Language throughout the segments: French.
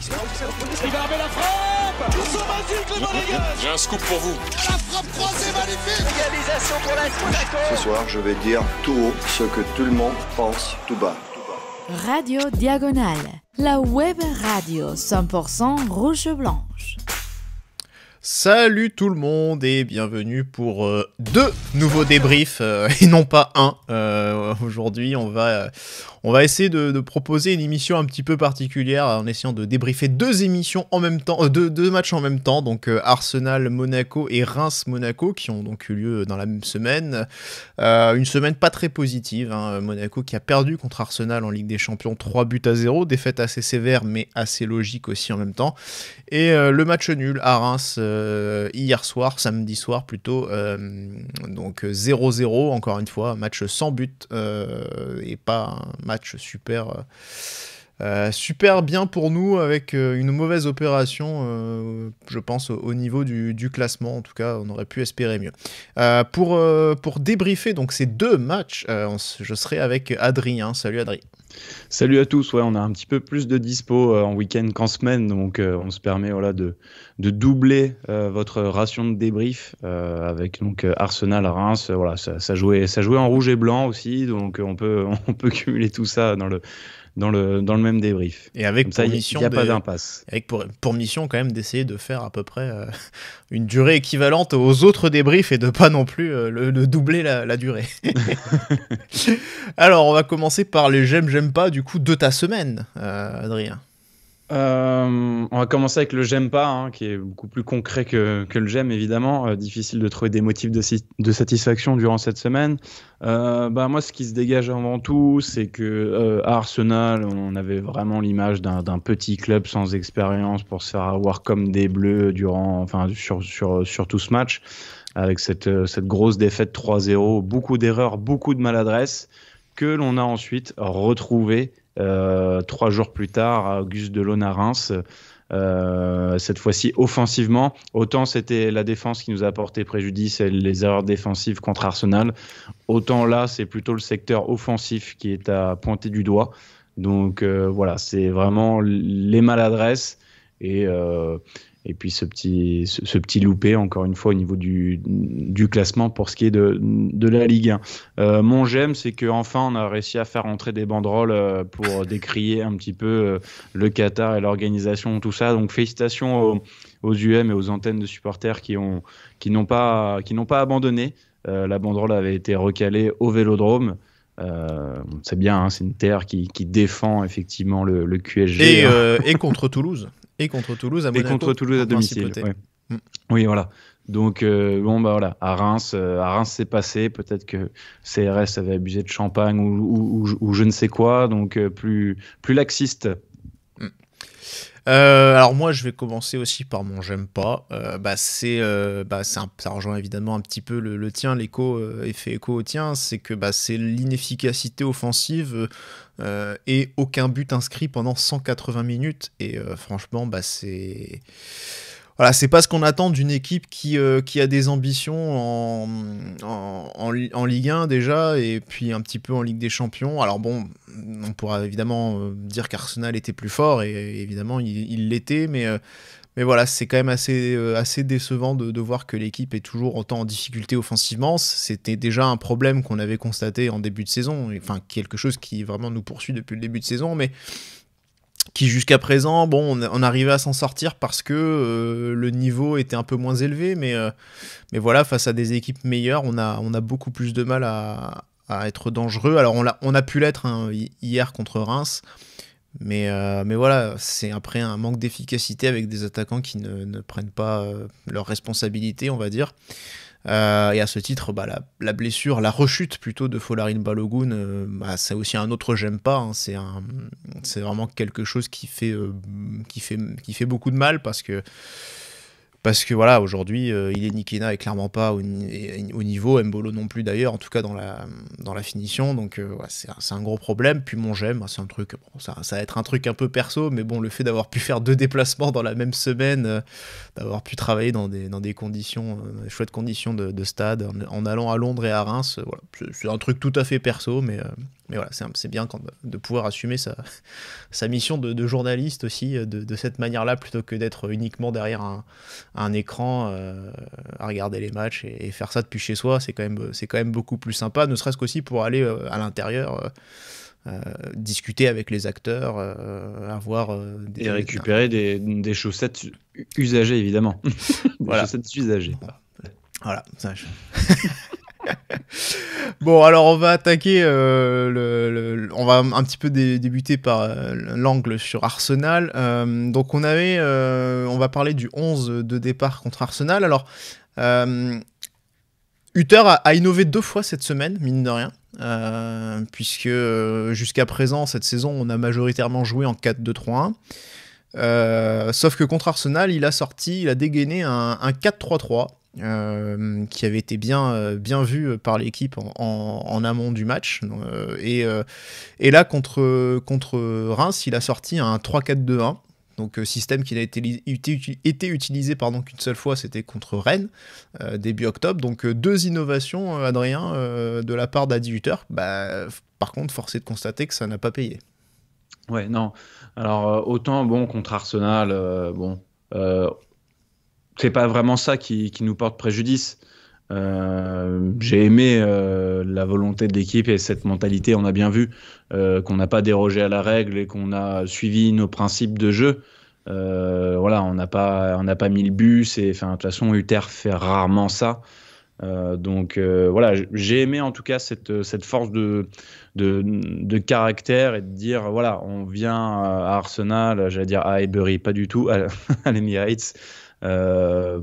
Il va la frappe. Ils sont magiques les Monégasques. J'ai un scoop pour vous. La frappe croisée magnifique. Égalisation pour l'AS Monaco. Ce soir, je vais dire tout haut ce que tout le monde pense tout bas. Radio Diagonale, la web radio 100% rouge-blanche. Salut tout le monde et bienvenue pour deux nouveaux débriefs et non pas un. Aujourd'hui, on va essayer de proposer une émission un petit peu particulière en essayant de débriefer deux émissions en même temps, deux matchs en même temps, donc Arsenal-Monaco et Reims-Monaco qui ont donc eu lieu dans la même semaine. Une semaine pas très positive, hein. Monaco qui a perdu contre Arsenal en Ligue des Champions 3-0, défaite assez sévère mais assez logique aussi en même temps. Et le match nul à Reims hier soir, samedi soir plutôt, donc 0-0 encore une fois, match sans but et pas un match super bien pour nous avec une mauvaise opération je pense au niveau du classement. En tout cas on aurait pu espérer mieux. Pour débriefer donc ces deux matchs, je serai avec Adrien. Salut Adrien. Salut à tous, ouais, on a un petit peu plus de dispo en week-end qu'en semaine, donc on se permet de doubler votre ration de débrief avec donc Arsenal-Reims. Voilà, ça jouait en rouge et blanc aussi, donc on peut cumuler tout ça dans le même débrief. Et avec comme ça, il n'y a pas d'impasse. Avec pour mission quand même d'essayer de faire à peu près une durée équivalente aux autres débriefs et de pas non plus le doubler la durée. Alors on va commencer par les j'aime pas du coup de ta semaine, Adrien. On va commencer avec le j'aime pas, hein, qui est beaucoup plus concret que le j'aime évidemment. Difficile de trouver des motifs de satisfaction durant cette semaine. Moi, ce qui se dégage avant tout, c'est que à Arsenal, on avait vraiment l'image d'un petit club sans expérience pour se faire avoir comme des bleus sur tout ce match, avec cette grosse défaite 3-0, beaucoup d'erreurs, beaucoup de maladresse que l'on a ensuite retrouvé 3 jours plus tard à Auguste Delaune à Reims. Cette fois-ci offensivement, autant c'était la défense qui nous a porté préjudice et les erreurs défensives contre Arsenal, autant là c'est plutôt le secteur offensif qui est à pointer du doigt. Donc voilà, c'est vraiment les maladresses et puis ce petit loupé encore une fois au niveau du classement pour ce qui est de la Ligue 1. Mon j'aime, c'est qu'enfin on a réussi à faire entrer des banderoles pour décrier un petit peu le Qatar et l'organisation, tout ça. Donc félicitations aux UM et aux antennes de supporters qui n'ont pas abandonné. La banderole avait été recalée au Vélodrome. C'est bien, hein, c'est une terre qui défend effectivement le QSG. Et contre Toulouse. Et contre Toulouse à Monaco. Et contre Toulouse à domicile. Ouais. Oui, voilà. Donc, voilà. À Reims, c'est passé. Peut-être que CRS avait abusé de champagne ou je ne sais quoi. Donc, plus laxiste. Alors moi je vais commencer aussi par mon j'aime pas. Ça rejoint évidemment un petit peu le tien, l'écho fait écho au tien, c'est que c'est l'inefficacité offensive et aucun but inscrit pendant 180 minutes et franchement c'est pas ce qu'on attend d'une équipe qui a des ambitions en Ligue 1 déjà, et puis un petit peu en Ligue des Champions. Alors bon, on pourra évidemment dire qu'Arsenal était plus fort, et évidemment il l'était, mais voilà, c'est quand même assez décevant de voir que l'équipe est toujours autant en difficulté offensivement. C'était déjà un problème qu'on avait constaté en début de saison, enfin quelque chose qui vraiment nous poursuit depuis le début de saison, mais qui jusqu'à présent, on arrivait à s'en sortir parce que le niveau était un peu moins élevé, mais voilà, face à des équipes meilleures, on a beaucoup plus de mal à être dangereux. Alors on a pu l'être hier contre Reims, mais voilà, c'est après un manque d'efficacité avec des attaquants qui ne prennent pas leurs responsabilités, on va dire. Et à ce titre, la blessure, la rechute plutôt de Folarin Balogun, c'est aussi un autre j'aime pas, hein. C'est vraiment quelque chose qui fait beaucoup de mal parce que voilà, aujourd'hui, Ileni Kena est clairement pas au niveau, Mbolo non plus d'ailleurs, en tout cas dans la finition, donc c'est un gros problème. Puis mon j'aime, c'est un truc, ça va être un truc un peu perso, mais bon, le fait d'avoir pu faire 2 déplacements dans la même semaine, d'avoir pu travailler dans des conditions, des chouettes conditions de stade, en allant à Londres et à Reims, voilà, c'est un truc tout à fait perso, mais Mais voilà, c'est bien de pouvoir assumer sa mission de journaliste aussi de cette manière-là, plutôt que d'être uniquement derrière un écran à regarder les matchs et faire ça depuis chez soi. C'est quand même beaucoup plus sympa, ne serait-ce qu'aussi pour aller à l'intérieur, discuter avec les acteurs, avoir et récupérer des chaussettes usagées, évidemment. Voilà. Chaussettes usagées. Voilà, ça. Bon, alors on va attaquer, on va un petit peu débuter par l'angle sur Arsenal. Donc on va parler du 11 de départ contre Arsenal. Alors, Hutter a innové 2 fois cette semaine, mine de rien, puisque jusqu'à présent, cette saison, on a majoritairement joué en 4-2-3-1. Sauf que contre Arsenal, il a dégainé un 4-3-3. Qui avait été bien vu par l'équipe en amont du match, et là contre Reims, il a sorti un 3-4-2-1, donc système qui n'a été utilisé qu'une seule fois, c'était contre Rennes début octobre. Donc 2 innovations, Adrien, de la part d'Adi Hutter. Par contre, force est de constater que ça n'a pas payé. Ouais, non. Alors autant contre Arsenal, c'est pas vraiment ça qui nous porte préjudice. J'ai aimé la volonté de l'équipe et cette mentalité. On a bien vu qu'on n'a pas dérogé à la règle et qu'on a suivi nos principes de jeu. On n'a pas mis le bus. Et de toute façon, Hutter fait rarement ça. J'ai aimé en tout cas cette force de caractère et de dire on vient à Arsenal, j'allais dire à Highbury, pas du tout, à l'Emirates.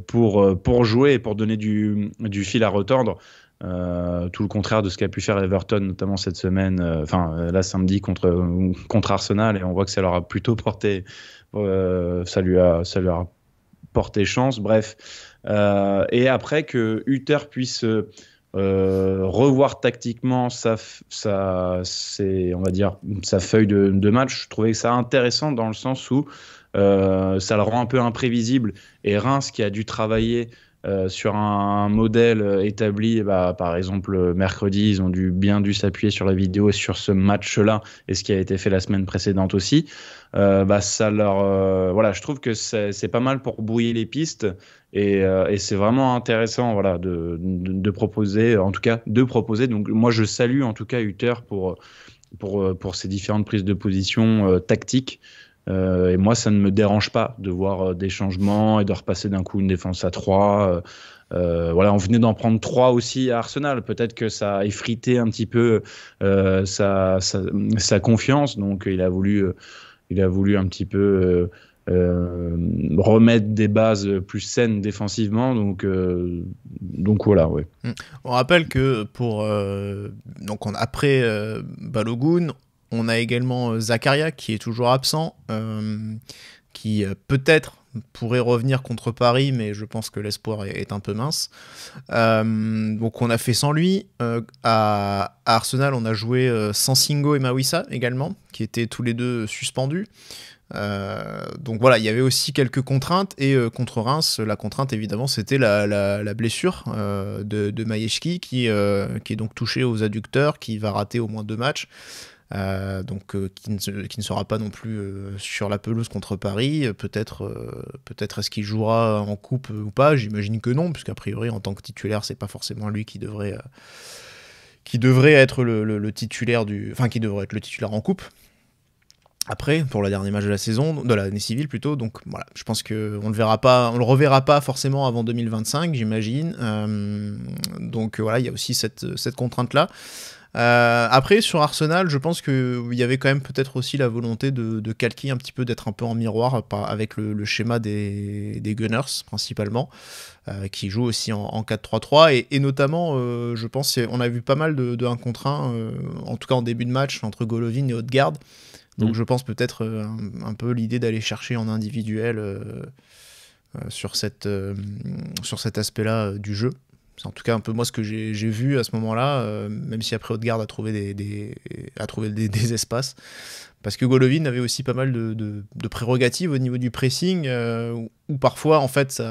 Pour jouer et pour donner du fil à retordre, tout le contraire de ce qu'a pu faire Everton notamment cette semaine, là samedi contre Arsenal, et on voit que ça leur a plutôt porté ça leur a porté chance. Bref, et après que Hutter puisse revoir tactiquement sa feuille de match, je trouvais que ça intéressant dans le sens où ça le rend un peu imprévisible, et Reims qui a dû travailler sur un modèle établi, par exemple mercredi ils ont dû s'appuyer sur la vidéo et sur ce match-là et ce qui a été fait la semaine précédente aussi, ça leur je trouve que c'est pas mal pour brouiller les pistes, et c'est vraiment intéressant de proposer, donc moi je salue en tout cas Hutter pour ces différentes prises de position tactiques. Et moi, ça ne me dérange pas de voir des changements et de repasser d'un coup une défense à 3. On venait d'en prendre 3 aussi à Arsenal. Peut-être que ça a effrité un petit peu sa confiance. Donc, il a voulu un petit peu remettre des bases plus saines défensivement. Donc voilà, ouais. On rappelle que après Balogun, on a également Zakaria qui est toujours absent, qui peut-être pourrait revenir contre Paris, mais je pense que l'espoir est un peu mince. Donc on a fait sans lui. À Arsenal, on a joué sans Singo et Mawissa également, qui étaient tous les deux suspendus. Donc voilà, il y avait aussi quelques contraintes, et contre Reims, la contrainte évidemment c'était la blessure de Majewski qui est donc touché aux adducteurs, qui va rater au moins 2 matchs. Qui ne sera pas non plus sur la pelouse contre Paris. Peut-être est-ce qu'il jouera en coupe ou pas, j'imagine que non, puisqu'a priori en tant que titulaire c'est pas forcément lui qui devrait être le titulaire qui devrait être le titulaire en coupe après, pour le dernier match de la saison, de l'année civile plutôt. Donc voilà, je pense qu'on le reverra pas forcément avant 2025, j'imagine. Donc voilà, il y a aussi cette contrainte là. Après, sur Arsenal, je pense qu'il y avait quand même peut-être aussi la volonté de calquer un petit peu, d'être un peu en miroir avec le schéma des Gunners, principalement, qui jouent aussi en 4-3-3, et notamment, je pense, on a vu pas mal de 1 contre 1, en tout cas en début de match, entre Golovin et Odegaard. Donc je pense peut-être un peu l'idée d'aller chercher en individuel sur cet aspect-là du jeu. C'est en tout cas un peu moi ce que j'ai vu à ce moment-là, même si après Odegaard a trouvé des espaces. Parce que Golovin avait aussi pas mal de prérogatives au niveau du pressing, où parfois, en fait,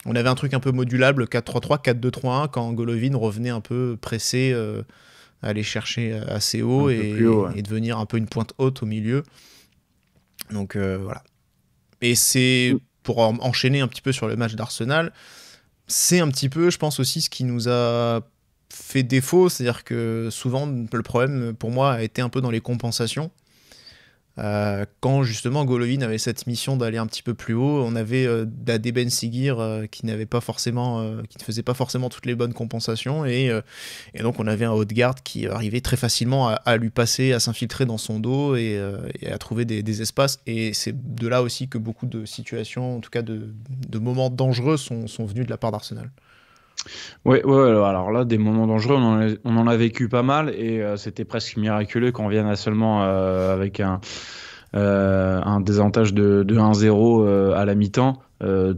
on avait un truc un peu modulable, 4-3-3, 4-2-3-1, quand Golovin revenait un peu pressé aller chercher assez haut et devenir un peu une pointe haute au milieu. Donc voilà. Et c'est, pour enchaîner un petit peu sur le match d'Arsenal, c'est un petit peu, je pense aussi, ce qui nous a fait défaut, c'est-à-dire que souvent le problème pour moi a été un peu dans les compensations. Quand justement Golovin avait cette mission d'aller un petit peu plus haut, on avait Dade Ben Seguir qui ne faisait pas forcément toutes les bonnes compensations et donc on avait un Odegaard qui arrivait très facilement à lui passer, à s'infiltrer dans son dos et à trouver des espaces, et c'est de là aussi que beaucoup de situations, en tout cas de moments dangereux sont venus de la part d'Arsenal. Ouais, alors là, des moments dangereux, on en a vécu pas mal, et c'était presque miraculeux qu'on vienne à seulement avec un désavantage de 1-0 à la mi-temps,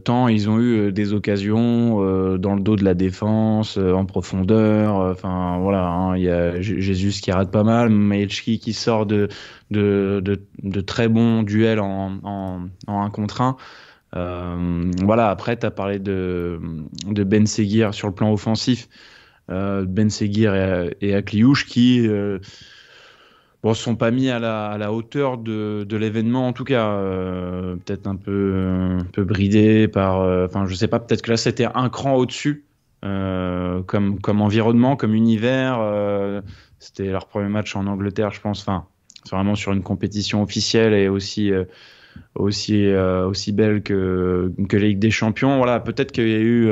tant ils ont eu des occasions dans le dos de la défense, en profondeur, enfin voilà, hein, il y a Jésus qui rate pas mal, Maechki qui sort de très bons duels en 1 contre 1. Voilà, après tu as parlé de Ben Seguir sur le plan offensif, Ben Seguir et Akliouche qui sont pas mis à la hauteur de l'événement, en tout cas peut-être un peu bridé par je sais pas, peut-être que là c'était un cran au-dessus comme environnement, comme univers, c'était leur premier match en Angleterre, je pense, c'est vraiment sur une compétition officielle et aussi belle que la Ligue des Champions. Voilà, peut-être qu'il y a eu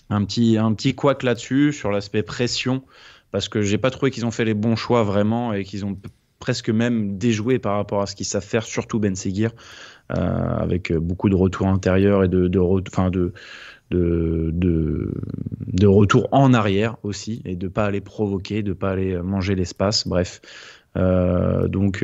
un petit couac là-dessus sur l'aspect pression, parce que j'ai pas trouvé qu'ils ont fait les bons choix vraiment, et qu'ils ont presque même déjoué par rapport à ce qu'ils savent faire, surtout Ben Seguir, avec beaucoup de retours intérieurs et de retour en arrière aussi, et de pas aller provoquer, de pas aller manger l'espace, bref. Donc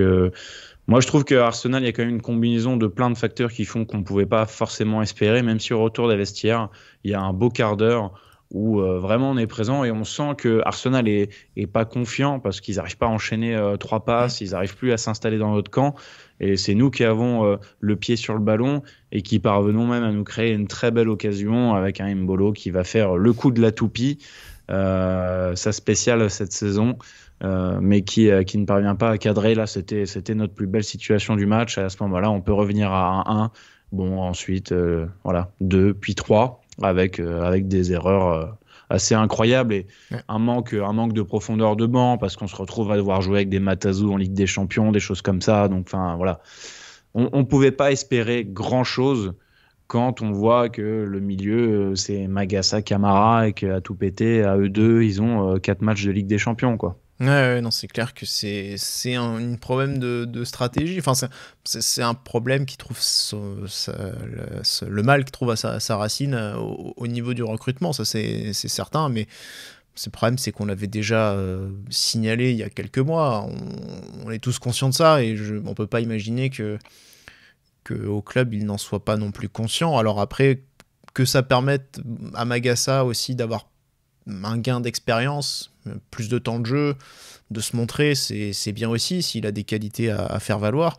moi je trouve qu'à Arsenal il y a quand même une combinaison de plein de facteurs qui font qu'on ne pouvait pas forcément espérer, même si au retour des vestiaires il y a un beau quart d'heure où vraiment on est présent, et on sent que Arsenal est pas confiant, parce qu'ils n'arrivent pas à enchaîner 3 passes, ils n'arrivent plus à s'installer dans notre camp, et c'est nous qui avons le pied sur le ballon et qui parvenons même à nous créer une très belle occasion avec un Mbolo qui va faire le coup de la toupie, sa spéciale cette saison, mais qui ne parvient pas à cadrer. Là c'était notre plus belle situation du match. À ce moment-là on peut revenir à 1-1, bon ensuite 2 puis 3 avec des erreurs assez incroyables, et un manque de profondeur de banc, parce qu'on se retrouve à devoir jouer avec des Matazu en Ligue des Champions, des choses comme ça. Donc voilà, on pouvait pas espérer grand chose quand on voit que le milieu c'est Magassa, Camara, et qu'à tout péter, à eux deux ils ont 4 matchs de Ligue des Champions, quoi. Ouais, non, c'est clair que c'est un problème de stratégie. Enfin, c'est un problème qui trouve le mal qui trouve à sa racine au niveau du recrutement, ça c'est certain. Mais le problème, c'est qu'on l'avait déjà signalé il y a quelques mois. On est tous conscients de ça, et on peut pas imaginer que au club il n'en soit pas non plus conscient. Alors après, que ça permette à Magassa aussi d'avoir un gain d'expérience, plus de temps de jeu, de se montrer, c'est bien aussi s'il a des qualités à faire valoir.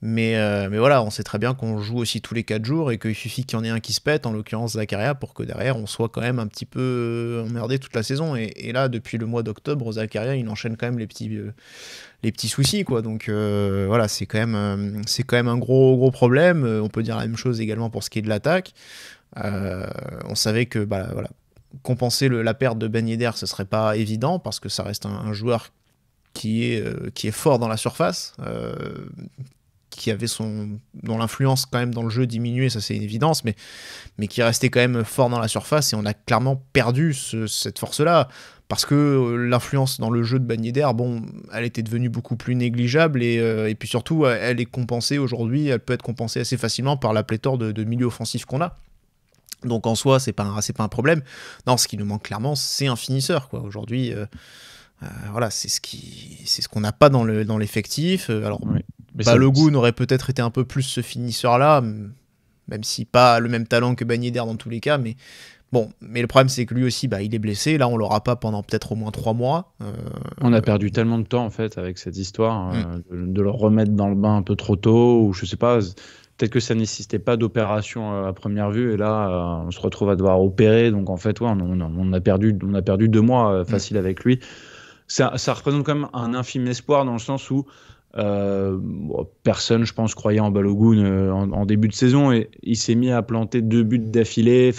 Mais voilà, on sait très bien qu'on joue aussi tous les 4 jours, et qu'il suffit qu'il y en ait un qui se pète, en l'occurrence Zakaria, pour que derrière on soit quand même un petit peu emmerdé toute la saison. Et là, depuis le mois d'octobre, Zakaria il enchaîne quand même les petits soucis, quoi. Donc voilà, c'est quand même un gros problème. On peut dire la même chose également pour ce qui est de l'attaque. On savait que voilà, compenser la perte de Ben Yedder, ce serait pas évident, parce que ça reste un joueur qui est fort dans la surface, dont l'influence quand même dans le jeu diminuait, ça c'est une évidence, mais qui restait quand même fort dans la surface, et on a clairement perdu cette force-là, parce que l'influence dans le jeu de Ben Yedder, elle était devenue beaucoup plus négligeable, et puis surtout elle est compensée aujourd'hui, elle peut être compensée assez facilement par la pléthore de milieux offensifs qu'on a. Donc en soi, c'est pas un problème. Non, ce qui nous manque clairement, c'est un finisseur, quoi. Aujourd'hui, voilà, c'est ce qu'on n'a pas dans l'effectif. Alors, Balogun aurait peut-être été un peu plus ce finisseur-là, même si pas le même talent que Ben Yedder dans tous les cas. Mais le problème, c'est que lui aussi, il est blessé. Là, on l'aura pas pendant peut-être au moins 3 mois. On a perdu tellement de temps en fait avec cette histoire, de le remettre dans le bain un peu trop tôt, ou je sais pas. Peut-être que ça nécessitait pas d'opération à première vue, et là on se retrouve à devoir opérer, donc en fait on a perdu 2 mois facile avec lui. ça représente quand même un infime espoir dans le sens où personne, je pense, croyait en Balogun en début de saison, et il s'est mis à planter 2 buts d'affilée,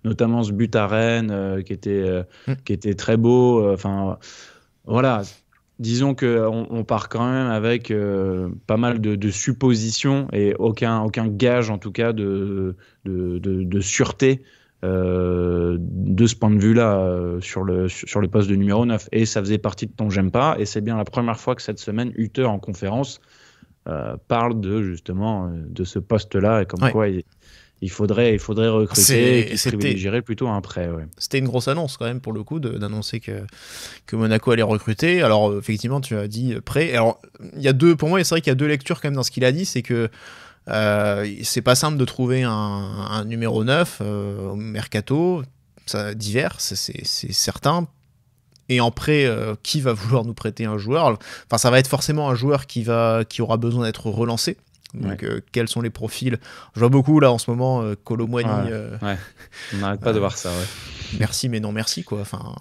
notamment ce but à Rennes qui était très beau. Voilà, disons qu'on part quand même avec pas mal de suppositions et aucun gage en tout cas de sûreté de ce point de vue-là sur le poste de numéro 9. Et ça faisait partie de ton j'aime pas, et c'est bien la première fois que cette semaine, Hutter en conférence parle justement de ce poste-là, et comme quoi il faudrait recruter, et qu'il privilégierait plutôt un prêt. Ouais. C'était une grosse annonce quand même pour le coup d'annoncer que Monaco allait recruter. Alors effectivement, tu as dit prêt. Alors pour moi, c'est vrai qu'il y a 2 lectures quand même dans ce qu'il a dit, c'est que c'est pas simple de trouver un numéro 9 au mercato, d'hiver, c'est certain. Et en prêt, qui va vouloir nous prêter un joueur ? Enfin, ça va être forcément un joueur qui aura besoin d'être relancé. Donc, quels sont les profils ? Je vois beaucoup là en ce moment Kolo Muani. On n'arrête pas de voir ça. Ouais. Merci, mais non merci, quoi. Enfin,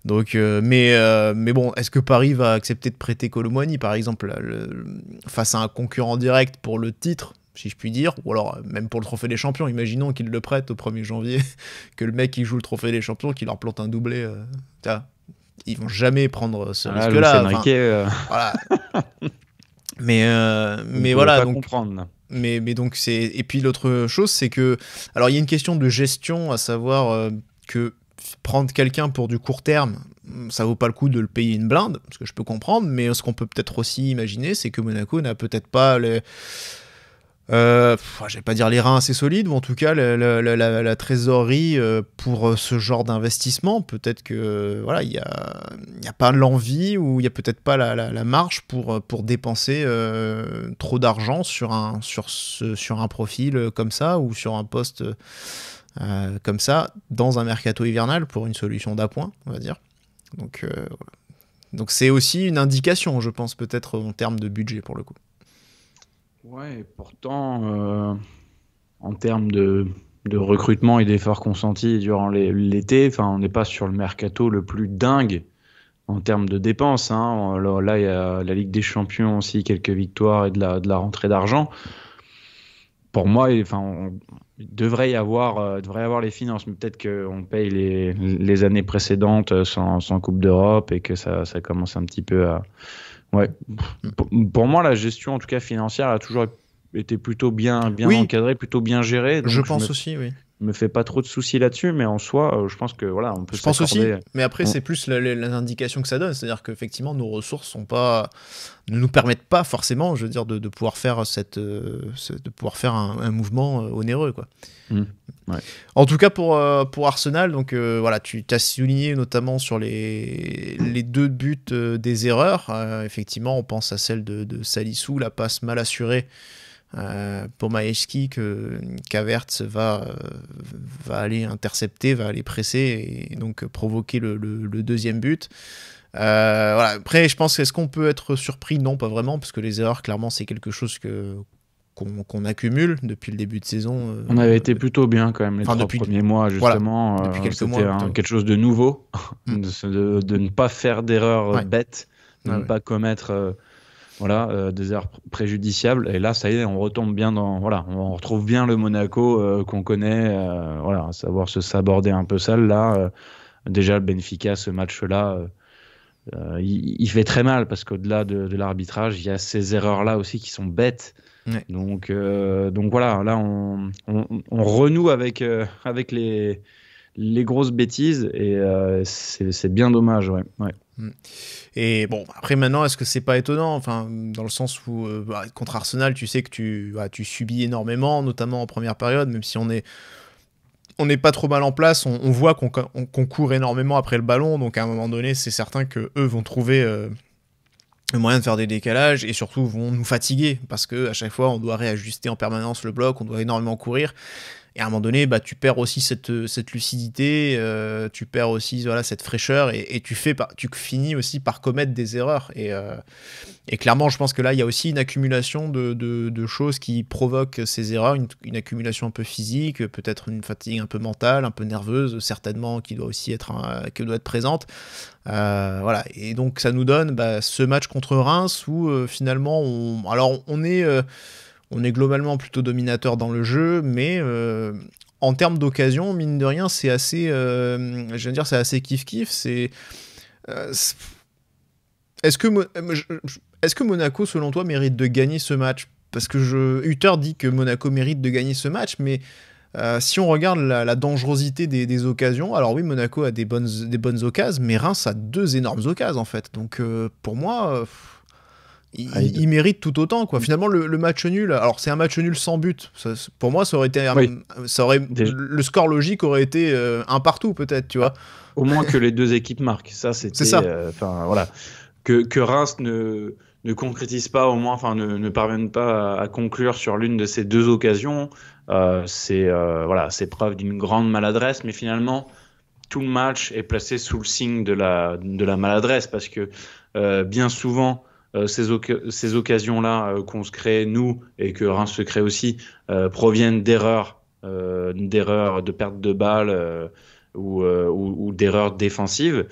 donc, mais bon, est-ce que Paris va accepter de prêter Kolo Muani, par exemple, face à un concurrent direct pour le titre, si je puis dire, ou alors même pour le Trophée des Champions? Imaginons qu'il le prête au 1er janvier, que le mec qui joue le Trophée des Champions, qu'il leur plante un doublé. Ils vont jamais prendre ce risque-là. Voilà. mais voilà, pas donc comprendre. Mais donc et puis l'autre chose, c'est que alors il y a une question de gestion, à savoir que prendre quelqu'un pour du court terme, ça vaut pas le coup de le payer une blinde, ce que je peux comprendre, mais ce qu'on peut peut-être aussi imaginer, c'est que Monaco n'a peut-être pas je vais pas dire les reins assez solides, ou en tout cas la trésorerie pour ce genre d'investissement. Peut-être que voilà, il y a pas l'envie, ou il y a peut-être pas la marge pour dépenser trop d'argent sur un profil comme ça, ou sur un poste comme ça dans un mercato hivernal, pour une solution d'appoint, on va dire. Donc c'est aussi une indication, je pense, peut-être en termes de budget pour le coup. Ouais, et pourtant, en termes de recrutement et d'efforts consentis durant l'été, on n'est pas sur le mercato le plus dingue en termes de dépenses. Hein. Là, il y a la Ligue des Champions aussi, quelques victoires et de la rentrée d'argent. Pour moi, il devrait y avoir les finances, mais peut-être qu'on paye les années précédentes sans Coupe d'Europe, et que ça commence un petit peu à... Ouais. Pour moi, la gestion, en tout cas financière, a toujours été plutôt bien encadrée, plutôt bien gérée. Donc je pense aussi, oui. Je me fais pas trop de soucis là-dessus, mais en soi, je pense que voilà, on peut. Je pense aussi, mais après c'est plus les indications que ça donne, c'est-à-dire qu'effectivement nos ressources ne nous permettent pas forcément, je veux dire, de pouvoir faire de pouvoir faire un mouvement onéreux, quoi. Ouais. En tout cas pour Arsenal, donc voilà, tu t'as souligné notamment sur les 2 buts des erreurs. Effectivement, on pense à celle de Salisu, la passe mal assurée pour Majewski, qu'Havertz va aller intercepter, va aller presser, et donc provoquer le 2e but. Voilà. Après, je pense, est-ce qu'on peut être surpris ? Non, pas vraiment, parce que les erreurs, clairement, c'est quelque chose qu'on accumule depuis le début de saison. On avait été plutôt bien quand même les 3 premiers mois, justement. Voilà, depuis quelques c'était mois, quelque chose de nouveau, de ne pas faire d'erreurs bêtes, de ne pas commettre des erreurs préjudiciables. Et là, ça y est, on retombe bien on retrouve bien le Monaco qu'on connaît, à savoir se saborder un peu sale. Là, déjà, le Benfica, ce match-là, il fait très mal, parce qu'au-delà de l'arbitrage, il y a ces erreurs-là aussi qui sont bêtes. Ouais. Donc voilà, là on renoue avec les grosses bêtises, et c'est bien dommage, ouais. Et bon, après maintenant, est-ce que c'est pas étonnant, dans le sens où contre Arsenal, tu sais que tu subis énormément, notamment en première période, même si on n'est pas trop mal en place, on voit qu'on court énormément après le ballon, donc à un moment donné, c'est certain que eux vont trouver le moyen de faire des décalages, et surtout vont nous fatiguer, parce que à chaque fois on doit réajuster en permanence le bloc, on doit énormément courir, Et à un moment donné, bah, tu perds aussi cette lucidité, tu perds aussi voilà, cette fraîcheur et tu finis aussi par commettre des erreurs. Et clairement, je pense que là, il y a aussi une accumulation de choses qui provoquent ces erreurs, une accumulation un peu physique, peut-être une fatigue un peu mentale, un peu nerveuse, certainement, qui doit aussi être présente. Voilà. Et donc, ça nous donne ce match contre Reims où finalement, on est globalement plutôt dominateur dans le jeu, mais en termes d'occasion, mine de rien, c'est assez, c'est assez kiff-kiff. Est-ce que Monaco, selon toi, mérite de gagner ce match ? Parce que Hutter dit que Monaco mérite de gagner ce match, mais si on regarde la dangerosité des occasions, alors oui, Monaco a des bonnes occasions, mais Reims a 2 énormes occasions, en fait. Donc, pour moi... il mérite tout autant, quoi. Finalement, le match nul, alors c'est un match nul sans but. Pour moi, ça aurait été le score logique aurait été un partout, peut-être, tu vois. Au moins que les 2 équipes marquent. Ça, c'était. C'est ça. Voilà. Que Reims ne concrétise pas, au moins, ne parvienne pas à conclure sur l'une de ces 2 occasions, c'est preuve d'une grande maladresse. Mais finalement, tout le match est placé sous le signe de la maladresse, parce que bien souvent. Ces occasions-là qu'on se crée, nous, et que Reims se crée aussi, proviennent d'erreurs de perte de balles ou d'erreurs défensives.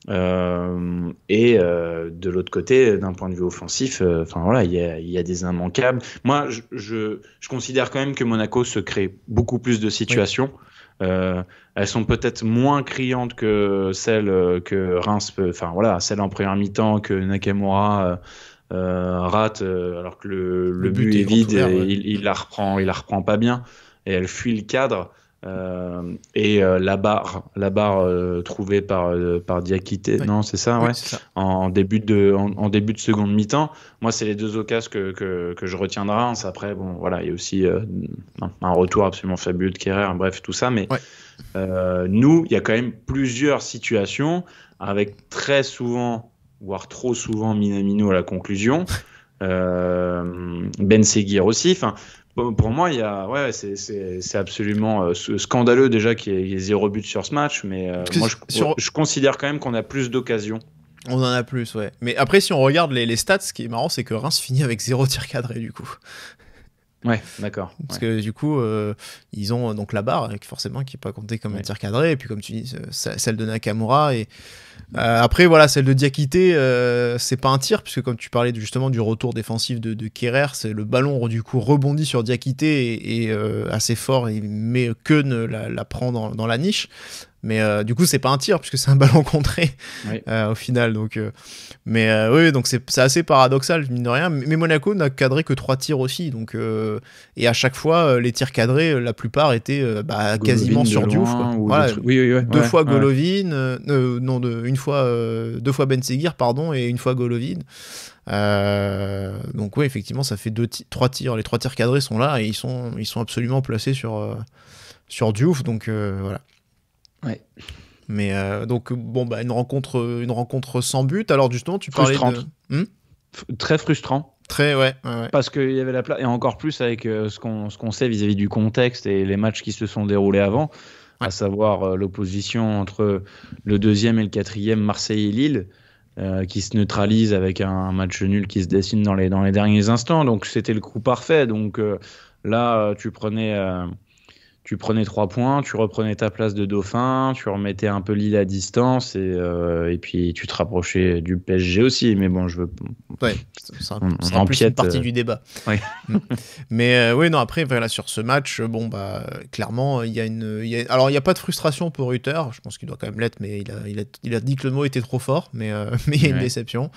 Et de l'autre côté, d'un point de vue offensif, il y a des immanquables. Moi, je considère quand même que Monaco se crée beaucoup plus de situations. Oui. Elles sont peut-être moins criantes que celles que Reims celles en première mi-temps que Nakamura rate, alors que le but est vide et il la reprend pas bien et elle fuit le cadre. La barre trouvée par Diakité, oui. Non, c'est ça, ouais. C'est ça. En début de seconde mi-temps. Moi, c'est les 2 occasions que je retiendrai. Après, bon, voilà, il y a aussi un retour absolument fabuleux de Kerrer, bref, tout ça. Mais nous, il y a quand même plusieurs situations avec très souvent, voire trop souvent, Minamino à la conclusion. Ben Seguir aussi. Pour moi, c'est absolument scandaleux déjà qu'il y ait 0 but sur ce match, mais moi je considère quand même qu'on a plus d'occasions. On en a plus, ouais. Mais après, si on regarde les stats, ce qui est marrant, c'est que Reims finit avec 0 tir cadré du coup. Ouais, d'accord. Parce que du coup, ils ont donc la barre, forcément, qui n'est pas comptée comme un tir cadré, et puis comme tu dis, celle de Nakamura. Et après, voilà, celle de Diakité, c'est pas un tir, puisque comme tu parlais justement du retour défensif de Kerrer, c'est le ballon du coup rebondit sur Diakité et assez fort, mais Keun la prend dans la niche. Mais du coup, c'est pas un tir, puisque c'est un ballon contré au final. Donc, oui, donc c'est assez paradoxal, mine de rien. Mais Monaco n'a cadré que 3 tirs aussi. Donc, et à chaque fois, les tirs cadrés, la plupart étaient quasiment sur Diouf. Voilà, 2 fois Golovin, une fois 2 fois Ben Seguir, pardon, et 1 fois Golovin. Donc, oui, effectivement, ça fait 3 tirs. Les 3 tirs cadrés sont là et ils sont absolument placés sur Diouf. Donc, voilà. Ouais. Mais donc une rencontre sans but. Alors justement, tu parlais de très frustrant. Très ouais. Parce qu'il y avait la place, et encore plus avec ce qu'on sait vis-à-vis du contexte et les matchs qui se sont déroulés avant, à savoir l'opposition entre le 2e et le 4e Marseille et Lille, qui se neutralise avec un match nul qui se dessine dans les derniers instants. Donc c'était le coup parfait. Donc là, tu prenais 3 points, tu reprenais ta place de dauphin, tu remettais un peu Lille à distance et puis tu te rapprochais du PSG aussi. Mais bon, ça on plus une partie du débat. Ouais. Mais oui, non, après, voilà, sur ce match, clairement, il y a pas de frustration pour Hutter. Je pense qu'il doit quand même l'être, mais il a dit que le mot était trop fort, mais il y a une déception.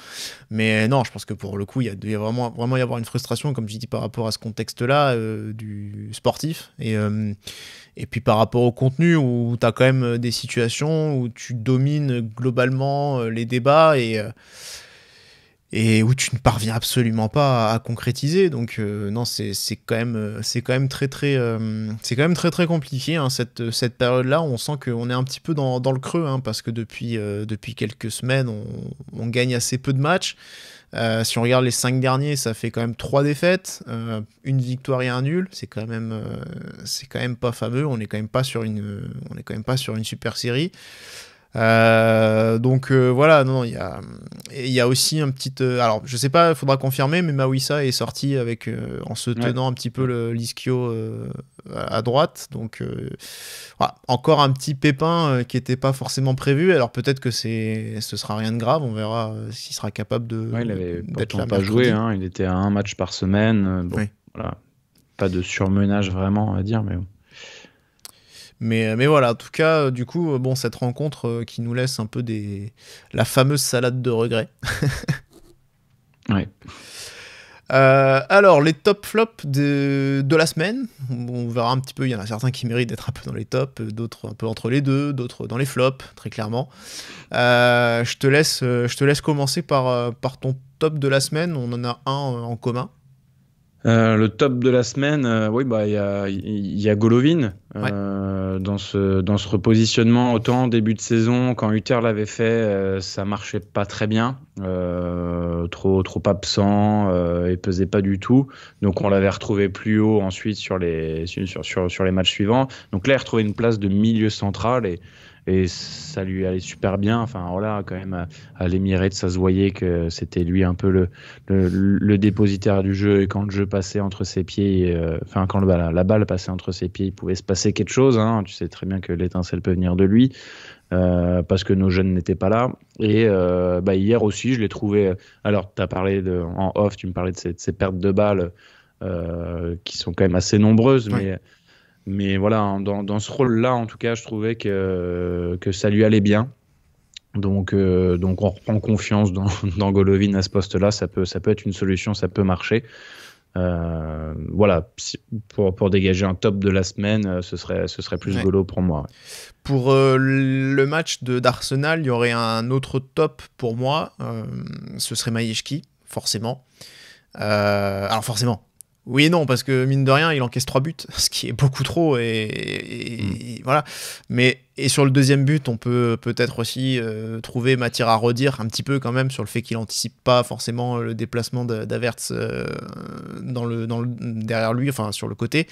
Mais non, je pense que pour le coup, il doit vraiment y avoir une frustration, comme je dis, par rapport à ce contexte-là du sportif. Et puis par rapport au contenu, où tu as quand même des situations où tu domines globalement les débats et où tu ne parviens absolument pas à concrétiser. Donc non, c'est quand même très très compliqué, hein, cette période-là. On sent qu'on est un petit peu dans le creux, hein, parce que depuis quelques semaines, on gagne assez peu de matchs. Si on regarde les 5 derniers, ça fait quand même 3 défaites, une victoire et un nul. C'est quand même pas fameux. On est quand même pas sur une super série. Donc voilà, non, il y a aussi un petit alors je sais pas, il faudra confirmer, mais Mawissa est sorti avec en se tenant un petit peu l'ischio à droite, donc voilà, encore un petit pépin qui était pas forcément prévu. Alors peut-être que ce sera rien de grave, on verra s'il sera capable il avait d'être là pas joué, hein, il était à un match par semaine, bon, voilà, pas de surmenage vraiment à dire, mais bon. Mais voilà, en tout cas, du coup, bon, cette rencontre qui nous laisse un peu la fameuse salade de regrets. Ouais. Alors, les top flops de la semaine, on verra un petit peu, il y en a certains qui méritent d'être un peu dans les tops, d'autres un peu entre les deux, d'autres dans les flops, très clairement. Je te laisse commencer par ton top de la semaine, on en a un en commun. Le top de la semaine, oui, bah il y a Golovin dans ce repositionnement. Autant début de saison, quand Hutter l'avait fait, ça marchait pas très bien, trop absent, et pesait pas du tout. Donc on l'avait retrouvé plus haut ensuite sur les matchs suivants. Donc là, il a retrouvé une place de milieu central et ça lui allait super bien. Enfin voilà, quand même à l'Emirates, ça se voyait que c'était lui un peu le dépositaire du jeu, et quand le jeu passait entre ses pieds, quand la balle passait entre ses pieds, il pouvait se passer quelque chose, hein. Tu sais très bien que l'étincelle peut venir de lui, parce que nos jeunes n'étaient pas là. Et hier aussi, je l'ai trouvé. Alors t'as parlé en off, tu me parlais de ces pertes de balles qui sont quand même assez nombreuses, mais voilà, dans ce rôle-là, en tout cas, je trouvais que ça lui allait bien. Donc on reprend confiance dans Golovin à ce poste-là. Ça peut être une solution, ça peut marcher. Voilà, pour dégager un top de la semaine, ce serait plus Golo pour moi. Ouais. Pour le match d'Arsenal, il y aurait un autre top pour moi. Ce serait Majewski, forcément. Alors forcément. Oui et non, parce que mine de rien, il encaisse 3 buts, ce qui est beaucoup trop, et voilà. Et sur le deuxième but, on peut peut-être aussi trouver matière à redire un petit peu quand même sur le fait qu'il n'anticipe pas forcément le déplacement d'Havertz derrière lui, enfin sur le côté.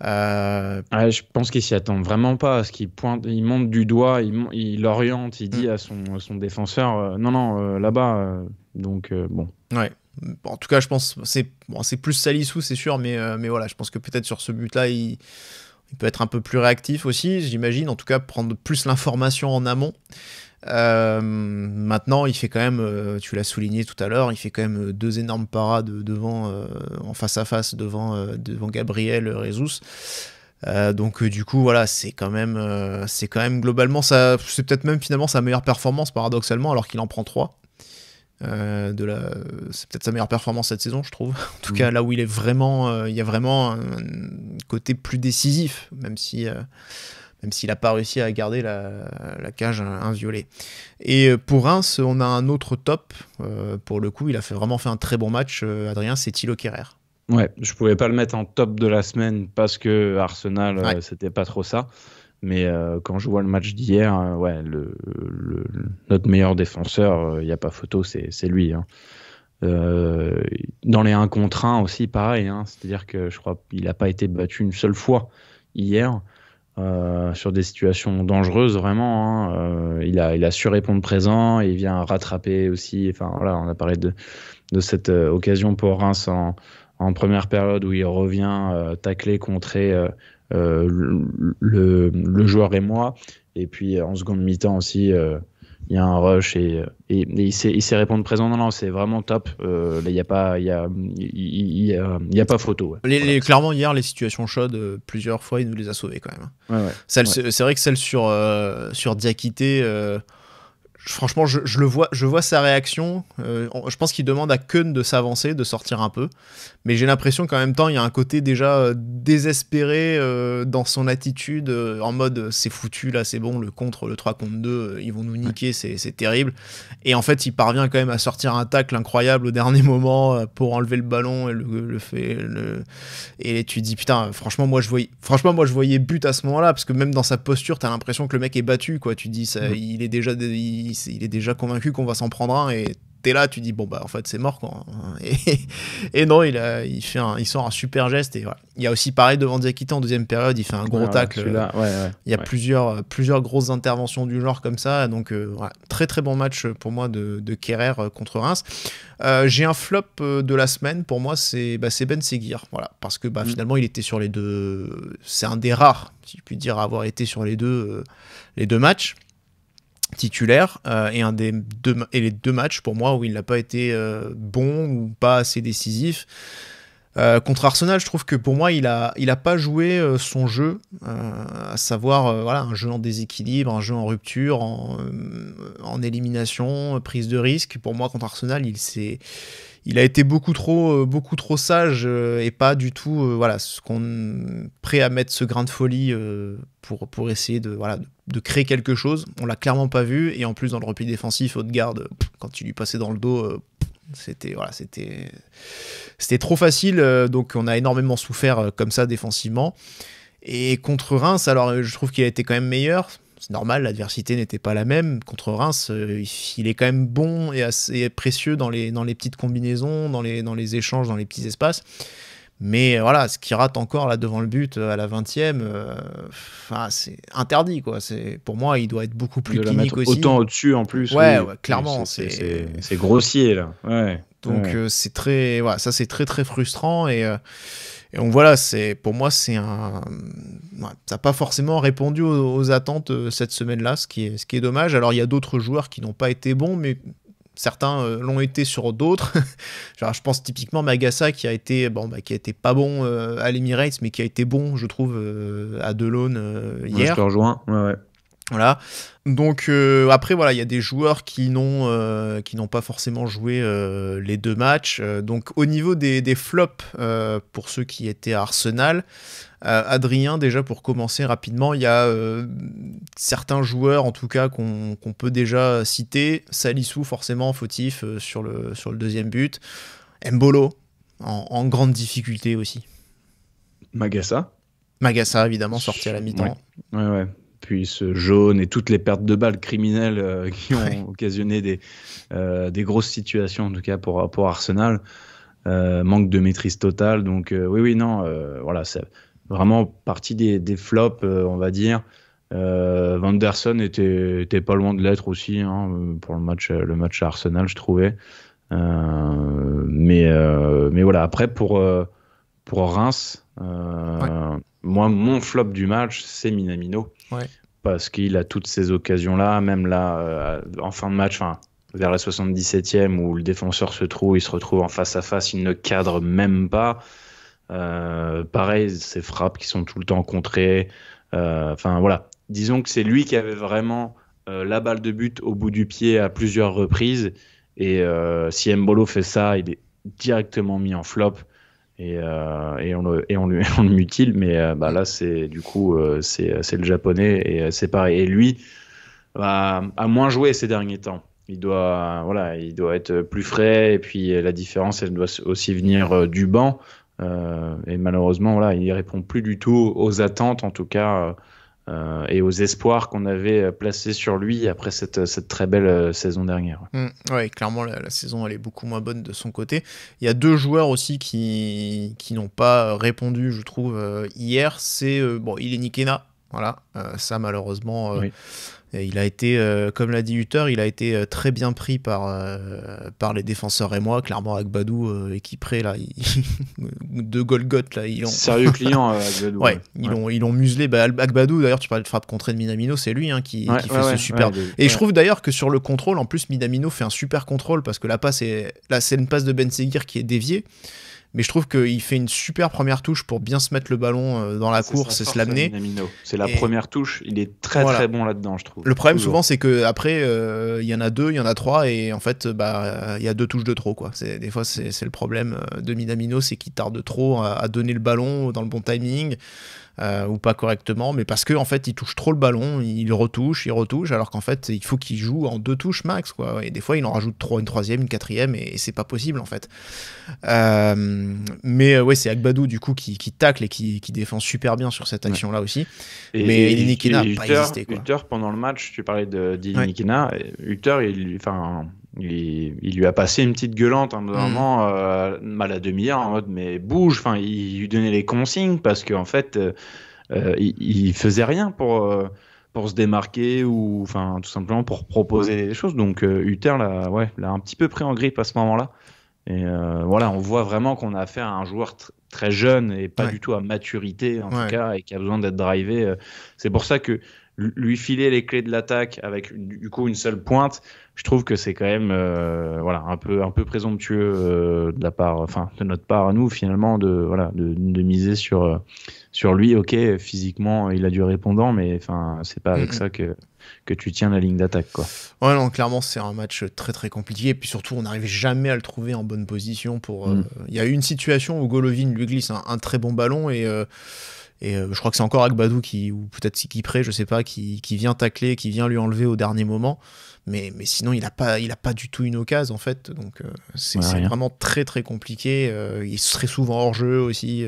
Je pense qu'il s'y attend vraiment pas, parce qu'il pointe, il monte du doigt, il oriente, il dit à son défenseur non, là-bas, donc bon. Ouais. Bon, en tout cas, je pense c'est plus Salisu, c'est sûr, mais voilà, je pense que peut-être sur ce but-là, il peut être un peu plus réactif aussi, j'imagine. En tout cas, prendre plus l'information en amont. Maintenant, il fait quand même, tu l'as souligné tout à l'heure, il fait quand même 2 énormes parades devant, en face à face devant Gabriel Jesus. Donc du coup voilà, c'est quand même globalement ça, c'est peut-être même finalement sa meilleure performance paradoxalement, alors qu'il en prend 3. C'est peut-être sa meilleure performance cette saison, je trouve. En tout cas, là où il y a vraiment un côté plus décisif, même s'il n'a pas réussi à garder la cage inviolée. Et pour Reims, on a un autre top. Pour le coup, il a vraiment fait un très bon match, Adrien, c'est Thilo Kehrer. Ouais, je pouvais pas le mettre en top de la semaine parce que Arsenal, c'était pas trop ça. Mais quand je vois le match d'hier, notre meilleur défenseur, il n'y a pas photo, c'est lui. Hein. Dans les 1 contre 1 aussi, pareil. Hein. C'est-à-dire que je crois qu'il n'a pas été battu une seule fois hier sur des situations dangereuses, vraiment. Hein. Il a su répondre présent, et il vient rattraper aussi. Enfin, voilà, on a parlé de cette occasion pour Reims en première période où il revient tacler, contrer le joueur et moi, et puis en seconde mi-temps aussi il y a un rush et il sait répondre présent. Non, c'est vraiment top. Là, il y a pas photo. Ouais. Clairement hier les situations chaudes, plusieurs fois il nous les a sauvées quand même. Ouais. C'est vrai que celle sur Diakité, franchement je vois sa réaction. Je pense qu'il demande à Keun de s'avancer, de sortir un peu, mais j'ai l'impression qu'en même temps il y a un côté déjà désespéré dans son attitude, en mode c'est foutu là, c'est bon, le 3 contre 2, ils vont nous niquer, c'est terrible. Et en fait il parvient quand même à sortir un tacle incroyable au dernier moment pour enlever le ballon, et tu dis putain, franchement moi je voyais but à ce moment-là, parce que même dans sa posture t'as l'impression que le mec est battu, quoi. Tu dis ça, il est déjà convaincu qu'on va s'en prendre un, et t'es là, tu dis bon bah en fait c'est mort quoi. Et non, il sort un super geste et voilà. Il y a aussi pareil devant Diakité en deuxième période, il fait un gros tacle. Il y a plusieurs grosses interventions du genre comme ça, donc voilà. Très très bon match pour moi de Kerrer contre Reims. J'ai un flop de la semaine pour moi, c'est Ben Seguir, voilà, parce que finalement il était sur les deux, c'est un des rares, si je puis dire, à avoir été sur les deux matchs titulaire et les deux matchs pour moi où il n'a pas été bon ou pas assez décisif. Contre Arsenal, je trouve que pour moi il a pas joué son jeu, à savoir voilà, un jeu en déséquilibre, un jeu en rupture, en élimination, prise de risque. Pour moi contre Arsenal il a été beaucoup trop sage et pas du tout voilà, prêt à mettre ce grain de folie pour essayer de créer quelque chose. On l'a clairement pas vu, et en plus dans le repli défensif, Odegaard, quand il lui passait dans le dos, c'était trop facile, donc on a énormément souffert comme ça défensivement. Et contre Reims, alors je trouve qu'il a été quand même meilleur. C'est normal, l'adversité n'était pas la même. Contre Reims, il est quand même bon et assez précieux dans les petites combinaisons, dans les échanges, dans les petits espaces. Mais voilà, ce qu'il rate encore là devant le but à la 20e, c'est interdit quoi. Pour moi, il doit être beaucoup plus clinique aussi. Autant au-dessus en plus. Ouais, clairement. C'est grossier là. Ouais. Donc c'est très, voilà, ça c'est très très frustrant et donc voilà, pour moi ça n'a pas forcément répondu aux attentes cette semaine-là, ce qui est dommage. Alors il y a d'autres joueurs qui n'ont pas été bons, mais certains l'ont été sur d'autres. Genre, je pense typiquement Magassa qui a été pas bon à l'Emirates, mais qui a été bon, je trouve, à Delaune hier. Je te rejoins. Ouais. Voilà. Donc après voilà, il y a des joueurs qui n'ont pas forcément joué les deux matchs. Donc au niveau des flops pour ceux qui étaient à Arsenal, Adrien, déjà pour commencer rapidement, il y a certains joueurs en tout cas qu'on peut déjà citer. Salissou forcément fautif sur le deuxième but. Mbolo en grande difficulté aussi. Magassa évidemment sorti à la mi-temps. Ouais. Puis ce jaune et toutes les pertes de balles criminelles qui ont occasionné des grosses situations, en tout cas pour Arsenal. Manque de maîtrise totale. Donc voilà, c'est vraiment partie des flops, on va dire. Vanderson était pas loin de l'être aussi pour le match à Arsenal, je trouvais. Mais voilà, après pour Reims, moi, mon flop du match, c'est Minamino. Ouais. Parce qu'il a toutes ces occasions-là, même là, en fin de match, vers la 77e, où le défenseur se retrouve en face-à-face, il ne cadre même pas. Pareil, ces frappes qui sont tout le temps contrées. Voilà. Disons que c'est lui qui avait vraiment la balle de but au bout du pied à plusieurs reprises. Et si Mbolo fait ça, il est directement mis en flop. Et on le mutile, mais là c'est du coup c'est le japonais et c'est pareil. Et lui a moins joué ces derniers temps. Il doit être plus frais, et puis la différence elle doit aussi venir du banc. Et malheureusement voilà, il répond plus du tout aux attentes en tout cas et aux espoirs qu'on avait placés sur lui après cette très belle saison dernière. Oui, clairement la saison elle est beaucoup moins bonne de son côté. Il y a deux joueurs aussi qui n'ont pas répondu, je trouve, hier. C'est Ileni Kena, voilà, ça malheureusement il a été, comme l'a dit Hutter, il a été très bien pris par les défenseurs et moi. Clairement, Agbadou équipré là, de Golgoth là, sérieux client Agbadou. Ils l'ont muselé. Agbadou, d'ailleurs, tu parlais de frappe contrée de Minamino, c'est lui qui fait ce super. Et je trouve d'ailleurs que sur le contrôle, en plus, Minamino fait un super contrôle parce que c'est une passe de Ben Seguir qui est déviée. Mais je trouve qu'il fait une super première touche pour bien se mettre le ballon dans la course et se l'amener. C'est la première touche, il est très bon là-dedans, je trouve. Le problème souvent c'est qu'après il y en a deux, il y en a trois, et en fait il y a deux touches de trop quoi. Des fois c'est le problème de Minamino, c'est qu'il tarde trop à donner le ballon dans le bon timing. Ou pas correctement, mais parce que en fait il touche trop le ballon, il retouche, alors qu'en fait il faut qu'il joue en deux touches max quoi. Et des fois il en rajoute une troisième, une quatrième, et c'est pas possible en fait. Mais c'est Agbadou du coup qui tacle et qui défend super bien sur cette action là aussi. Mais Ileni Kena n'a pas hésité quoi. Hutter pendant le match, tu parlais d'Ileni Kena, Hutter il lui a passé une petite gueulante à un moment, à la demi-heure, en mode mais bouge, enfin il lui donnait les consignes parce qu'en fait il faisait rien pour se démarquer ou enfin tout simplement pour proposer des choses. Donc Hutter l'a un petit peu pris en grippe à ce moment-là. Et voilà, on voit vraiment qu'on a affaire à un joueur très jeune et pas du tout à maturité en tout cas, et qui a besoin d'être drivé. C'est pour ça que lui filer les clés de l'attaque avec du coup une seule pointe, je trouve que c'est quand même un peu présomptueux de notre part à nous finalement de miser sur lui. Ok, physiquement il a du répondant, mais enfin c'est pas avec ça que tu tiens la ligne d'attaque, quoi. Ouais, non, clairement c'est un match très très compliqué, et puis surtout on n'arrive jamais à le trouver en bonne position pour. Il y a eu une situation où Golovin lui glisse un très bon ballon et je crois que c'est encore Agbadou ou peut-être Sikipré, je sais pas, qui vient tacler, qui vient lui enlever au dernier moment. Mais sinon, il a pas du tout une occasion, en fait. Donc, c'est vraiment très, très compliqué. Il serait souvent hors-jeu aussi.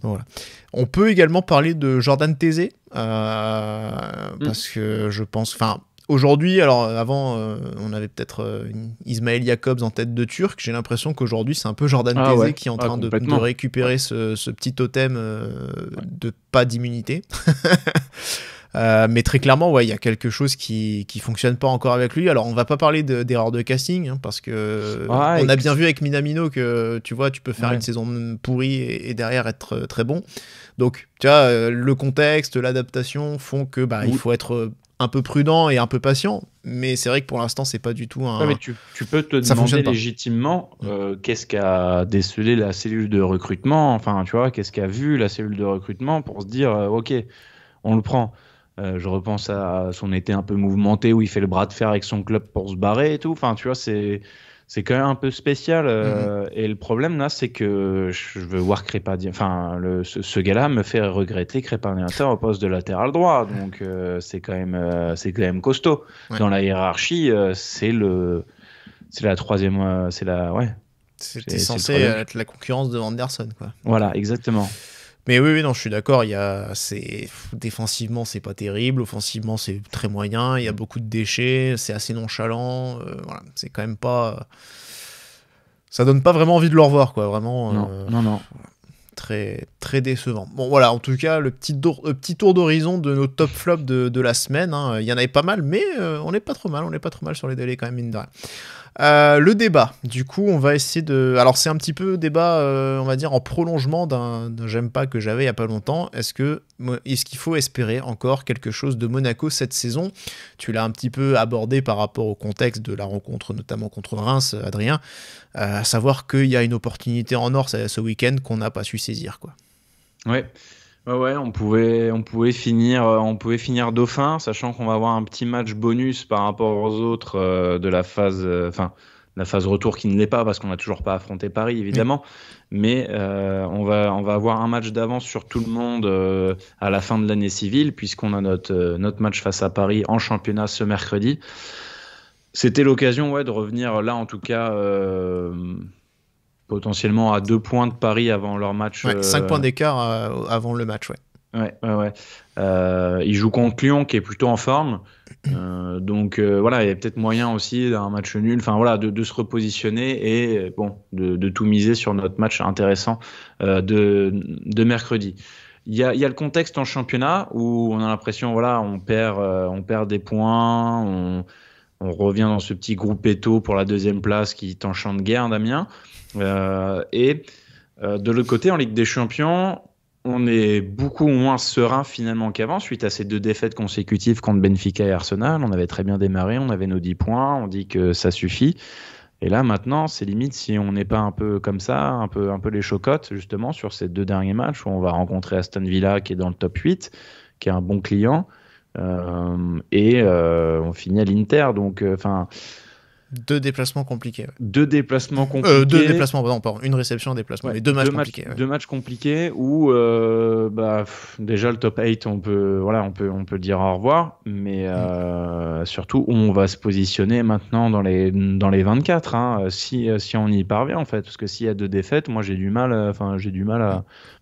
Donc, voilà. On peut également parler de Jordan Tézé. Parce que je pense... Enfin, aujourd'hui, alors avant, on avait peut-être Ismaël Jacobs en tête de Turc. J'ai l'impression qu'aujourd'hui, c'est un peu Jordan Tézé qui est en train de récupérer ce petit totem de pas d'immunité. Mais très clairement, il y a quelque chose qui fonctionne pas encore avec lui. Alors, on va pas parler d'erreur de casting, parce que on a bien vu avec Minamino que tu vois, tu peux faire une saison pourrie et derrière être très bon. Donc, tu vois, le contexte, l'adaptation font que il faut être un peu prudent et un peu patient. Mais c'est vrai que pour l'instant, c'est pas du tout un. Mais tu peux te demander légitimement qu'est-ce qu'a décelé la cellule de recrutement. Enfin, tu vois, qu'est-ce qu'a vu la cellule de recrutement pour se dire, ok, on le prend. Je repense à son été un peu mouvementé où il fait le bras de fer avec son club pour se barrer et tout. Enfin, tu vois, c'est quand même un peu spécial. Et le problème là, c'est que je veux voir Crépin. Enfin, ce gars-là me fait regretter Crépin Diatta au poste de latéral droit. Donc, c'est quand même costaud. Dans la hiérarchie, c'est la troisième. C'était censé être la concurrence de Anderson, quoi. Voilà, exactement. Mais oui, non, je suis d'accord. Défensivement, c'est pas terrible. Offensivement, c'est très moyen. Il y a beaucoup de déchets. C'est assez nonchalant. Voilà, c'est quand même pas. Ça donne pas vraiment envie de le revoir, quoi. Vraiment. Non. Très, très décevant. Bon, voilà. En tout cas, le petit tour d'horizon de nos top flops de la semaine. Il y en avait pas mal, mais on n'est pas trop mal. On n'est pas trop mal sur les délais quand même, mine de rien. Le débat, du coup, on va essayer de... Alors, c'est un petit peu débat, on va dire, en prolongement d'un j'aime pas que j'avais il y a pas longtemps. Est-ce qu'il faut espérer encore quelque chose de Monaco cette saison ? Tu l'as un petit peu abordé par rapport au contexte de la rencontre, notamment contre Reims, Adrien. À savoir qu'il y a une opportunité en or ce week-end qu'on n'a pas su saisir, quoi. Ouais. Ouais, on pouvait finir dauphin, sachant qu'on va avoir un petit match bonus par rapport aux autres de la phase, la phase retour qui ne l'est pas parce qu'on n'a toujours pas affronté Paris évidemment, mais on va avoir un match d'avance sur tout le monde à la fin de l'année civile puisqu'on a notre match face à Paris en championnat ce mercredi. C'était l'occasion de revenir là en tout cas. Potentiellement à 2 points de Paris avant leur match. 5 points d'écart avant le match, Ouais. Ils jouent contre Lyon qui est plutôt en forme. Donc il y a peut-être moyen aussi d'un match nul, de se repositionner et de tout miser sur notre match intéressant de mercredi. Il y a le contexte en championnat où on a l'impression on perd des points, on revient dans ce petit groupetto pour la 2e place qui est en champ de guerre, Damien. De l'autre côté, en Ligue des Champions, on est beaucoup moins serein finalement qu'avant suite à ces 2 défaites consécutives contre Benfica et Arsenal. On avait très bien démarré, on avait nos 10 points, on dit que ça suffit. Et là maintenant, c'est limite si on n'est pas un peu comme ça, un peu les chocottes justement sur ces 2 derniers matchs où on va rencontrer Aston Villa qui est dans le top 8, qui est un bon client, et on finit à l'Inter. Donc 2 déplacements compliqués. 2 déplacements compliqués. 2 déplacements, pardon, une réception, un déplacement. Mais 2 matchs compliqués. 2 matchs compliqués où déjà le top 8, on peut le dire au revoir, mais surtout où on va se positionner maintenant dans les 24, si on y parvient en fait, parce que s'il y a 2 défaites, moi j'ai du mal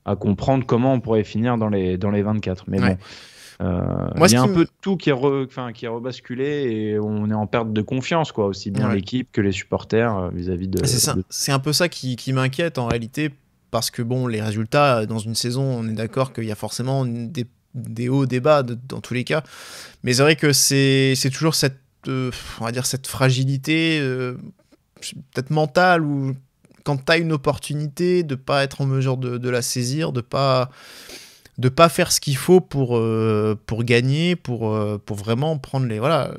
à comprendre comment on pourrait finir dans les 24. Mais bon. Il y a un peu tout qui est rebasculé et on est en perte de confiance, quoi, aussi bien l'équipe que les supporters vis-à-vis de... C'est un peu ça qui m'inquiète en réalité, parce que bon, les résultats dans une saison, on est d'accord qu'il y a forcément des hauts, des bas dans tous les cas, mais c'est vrai que c'est toujours cette, on va dire, cette fragilité peut-être mentale, où quand tu as une opportunité, de pas être en mesure de la saisir, de pas faire ce qu'il faut pour gagner, pour vraiment prendre les... Voilà.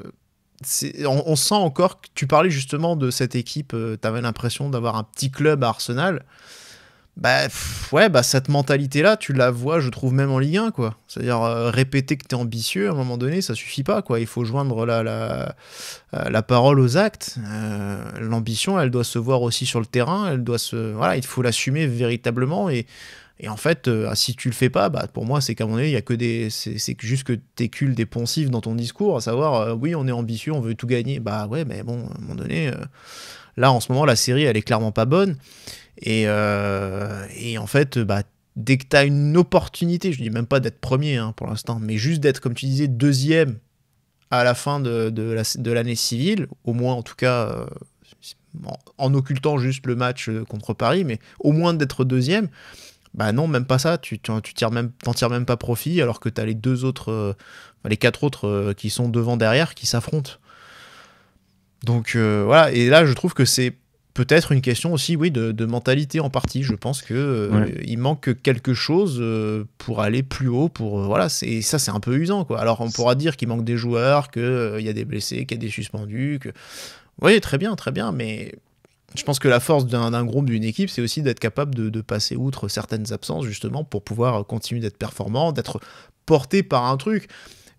On sent encore que tu parlais justement de cette équipe, tu avais l'impression d'avoir un petit club à Arsenal. Cette mentalité-là, tu la vois, je trouve, même en Ligue 1, quoi. C'est-à-dire, répéter que tu es ambitieux, à un moment donné, ça suffit pas, quoi. Il faut joindre la parole aux actes. L'ambition, elle doit se voir aussi sur le terrain, il faut l'assumer véritablement, et en fait, si tu le fais pas, pour moi, c'est qu'à un moment donné, il y a que c'est juste que t'écules des poncifs dans ton discours, à savoir, oui, on est ambitieux, on veut tout gagner. Mais bon, à un moment donné, là, en ce moment, la série, elle est clairement pas bonne. Et en fait, dès que tu as une opportunité, je dis même pas d'être premier pour l'instant, mais juste d'être, comme tu disais, deuxième à la fin de l'année civile, au moins en tout cas, en occultant juste le match contre Paris, mais au moins d'être deuxième, non, même pas ça, t'en tires même pas profit, alors que tu as les quatre autres qui sont devant, derrière, qui s'affrontent. Donc voilà, et là je trouve que c'est peut-être une question aussi, oui, de mentalité en partie. Je pense que il manque quelque chose pour aller plus haut. C'est un peu usant, quoi. Alors on pourra dire qu'il manque des joueurs, qu'il y a des blessés, qu'il y a des suspendus. Oui, très bien, mais je pense que la force d'un groupe, d'une équipe, c'est aussi d'être capable de passer outre certaines absences, justement, pour pouvoir continuer d'être performant, d'être porté par un truc.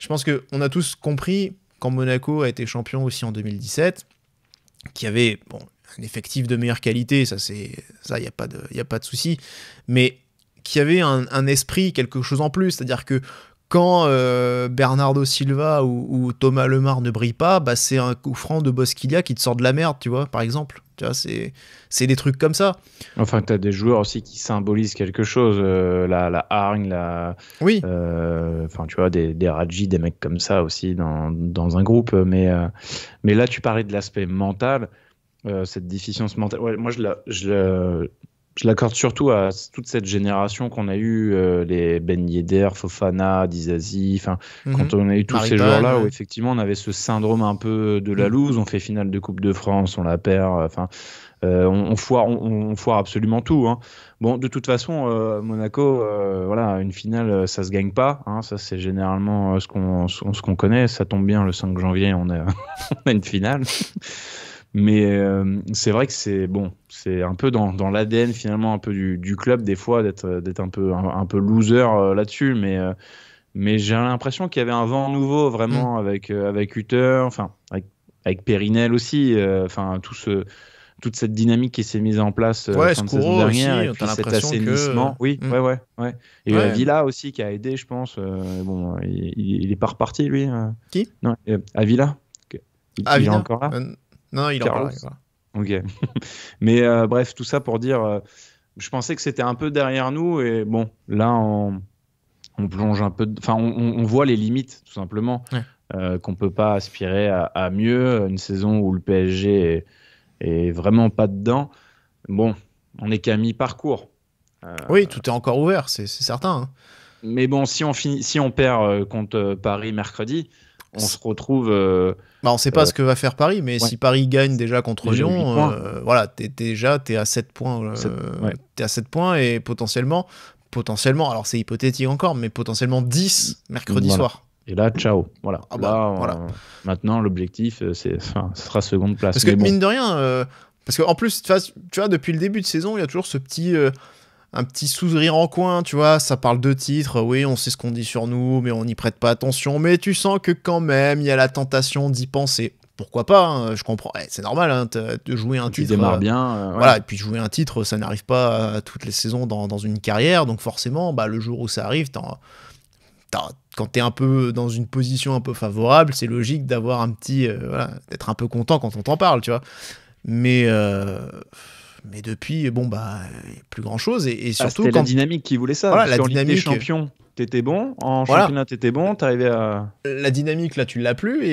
Je pense qu'on a tous compris, quand Monaco a été champion aussi en 2017, qu'il y avait... un effectif de meilleure qualité, ça, il n'y a pas de souci, mais qu'il y avait un esprit, quelque chose en plus, c'est-à-dire que quand Bernardo Silva ou Thomas Lemar ne brillent pas, c'est un coup franc de Bosquilla qui te sort de la merde, tu vois, par exemple. Tu vois, c'est des trucs comme ça. Enfin, tu as des joueurs aussi qui symbolisent quelque chose, la hargne, oui. Tu vois, des Raji, des mecs comme ça aussi dans un groupe, mais là, tu parlais de l'aspect mental. Cette déficience mentale, moi je l'accorde surtout à toute cette génération qu'on a eu, les Ben Yedder, Fofana, Dizazi, quand on a eu tous ces joueurs-là, où effectivement on avait ce syndrome un peu de la loose, on fait finale de Coupe de France, on la perd, on foire absolument tout. Bon, de toute façon, Monaco, une finale, ça se gagne pas. Ça, c'est généralement ce qu'on connaît. Ça tombe bien, le 5 janvier, on a une finale. Mais c'est vrai que c'est un peu dans l'ADN finalement un peu du club des fois d'être un peu loser là-dessus, mais j'ai l'impression qu'il y avait un vent nouveau vraiment avec Hutter, avec Périnel aussi, toute cette dynamique qui s'est mise en place fin de saison dernière, aussi, et puis cet assainissement. Oui. Et Avila aussi qui a aidé, je pense. Il est pas reparti lui. Qui? Non, Avila. Il est encore là. Non, il est encore là. Ok. Mais bref, tout ça pour dire, je pensais que c'était un peu derrière nous, et bon, là, on plonge un peu... on voit les limites, tout simplement, qu'on peut pas aspirer à mieux. Une saison où le PSG est vraiment pas dedans. Bon, on n'est qu'à mi-parcours. Oui, tout est encore ouvert, c'est certain. Mais bon, si on perd contre Paris mercredi, on se retrouve... on ne sait pas ce que va faire Paris, mais si Paris gagne déjà contre Lyon, t'es à 7 points. T'es à 7 points et potentiellement, alors c'est hypothétique encore, mais potentiellement 10 mercredi soir. Et là, ciao. Voilà. Maintenant, l'objectif, ce sera seconde place. Parce que mine de rien, parce qu'en plus, tu vois, depuis le début de saison, il y a toujours ce petit... un petit sourire en coin, tu vois, ça parle de titres, oui, on sait ce qu'on dit sur nous, mais on n'y prête pas attention, mais tu sens que quand même, il y a la tentation d'y penser. Pourquoi pas, je comprends, c'est normal de jouer un titre. Tu démarres bien. Voilà, et puis jouer un titre, ça n'arrive pas toutes les saisons dans une carrière, donc forcément, le jour où ça arrive, quand t'es un peu dans une position un peu favorable, c'est logique d'avoir un petit... d'être un peu content quand on t'en parle, tu vois. Mais depuis, il n'y a plus grand chose. Et surtout, c'était la dynamique qui voulait ça. Voilà, la en dynamique Ligue des Champions, t'étais bon. En Voilà. championnat, t'étais bon. T'arrivais à... La dynamique, là, tu l'as plus.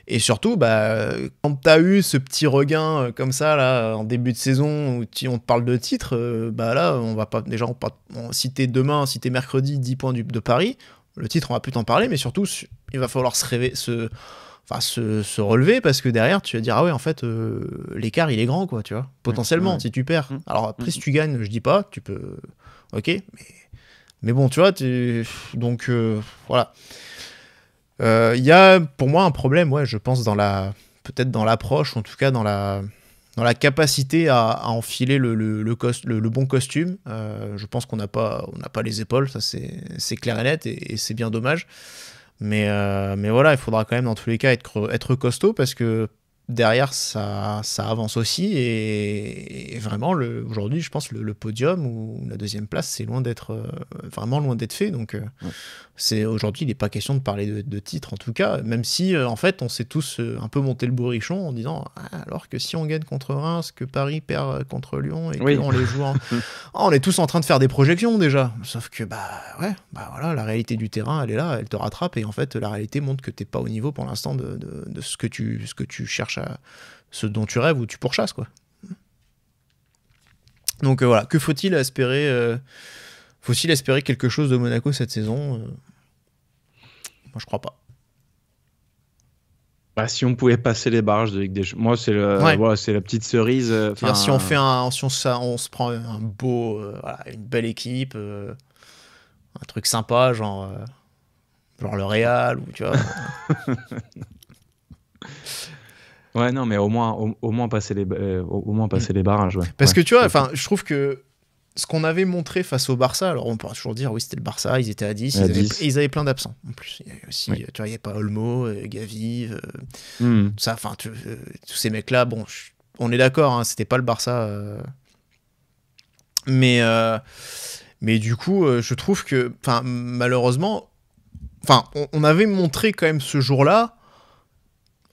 Et surtout, quand t'as eu ce petit regain comme ça, là, en début de saison, où on te parle de titre, là, on va pas... Déjà, si t'es mercredi 10 points de Paris, le titre, on va plus t'en parler, mais surtout, il va falloir se relever, parce que derrière, tu vas dire, ah ouais, en fait, l'écart, il est grand, quoi, tu vois, potentiellement, si tu perds. Alors après, si tu gagnes, je dis pas, tu peux... Ok, mais bon, tu vois, donc, voilà. Il y a, pour moi, un problème, ouais, je pense, peut-être dans l'approche, ou en tout cas dans la capacité à enfiler le bon costume. Je pense qu'on n'a pas les épaules, ça c'est clair et net, et c'est bien dommage. Mais voilà, il faudra quand même dans tous les cas être costaud, parce que derrière ça avance aussi, et vraiment aujourd'hui je pense le podium ou la deuxième place, c'est vraiment loin d'être fait. Donc aujourd'hui il n'est pas question de parler de titre, en tout cas, même si en fait on s'est tous un peu monté le bourrichon en disant alors que si on gagne contre Reims, que Paris perd contre Lyon, et qu'on les joue on est tous en train de faire des projections déjà, sauf que voilà, la réalité du terrain elle est là, elle te rattrape, et en fait la réalité montre que t'es pas au niveau pour l'instant de ce que tu cherches, ce dont tu rêves ou tu pourchasses, quoi. Donc voilà, que faut-il espérer faut-il espérer quelque chose de Monaco cette saison? Moi je crois pas. Si on pouvait passer les barrages de Ligue des Champions, moi c'est la petite cerise. Si on se prend un beau, une belle équipe, un truc sympa, genre le Real, ou tu vois. Ouais, non, mais au moins passer les barrages. Ouais. Parce que tu vois, je trouve que ce qu'on avait montré face au Barça, alors on pourra toujours dire oui, c'était le Barça, ils étaient à 10, ils avaient plein d'absents en plus. Il y avait aussi, tu vois, il n'y avait pas Olmo, Gavi, tout ça, tous ces mecs-là, bon, on est d'accord, hein, c'était pas le Barça. Mais du coup, je trouve que, malheureusement, on avait montré quand même ce jour-là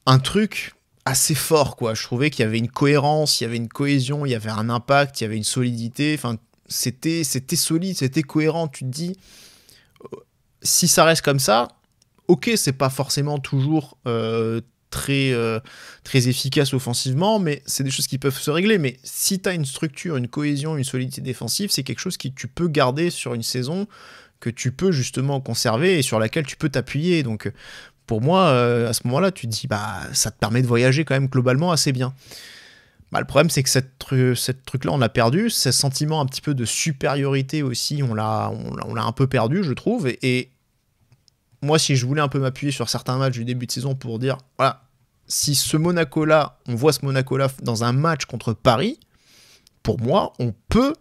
un truc assez fort, quoi. Je trouvais qu'il y avait une cohérence, il y avait une cohésion, il y avait un impact, il y avait une solidité. C'était solide, c'était cohérent. Tu te dis, si ça reste comme ça, ok, c'est pas forcément toujours très efficace offensivement, mais c'est des choses qui peuvent se régler. Mais si tu as une structure, une cohésion, une solidité défensive, c'est quelque chose que tu peux garder sur une saison, que tu peux justement conserver et sur laquelle tu peux t'appuyer. Donc pour moi, à ce moment-là, tu te dis, ça te permet de voyager quand même globalement assez bien. Le problème, c'est que cette truc-là, on l'a perdu. Ce sentiment un petit peu de supériorité aussi, on l'a un peu perdu, je trouve. Et moi, si je voulais un peu m'appuyer sur certains matchs du début de saison pour dire, voilà, si ce Monaco-là, on voit ce Monaco-là dans un match contre Paris, pour moi, on peut,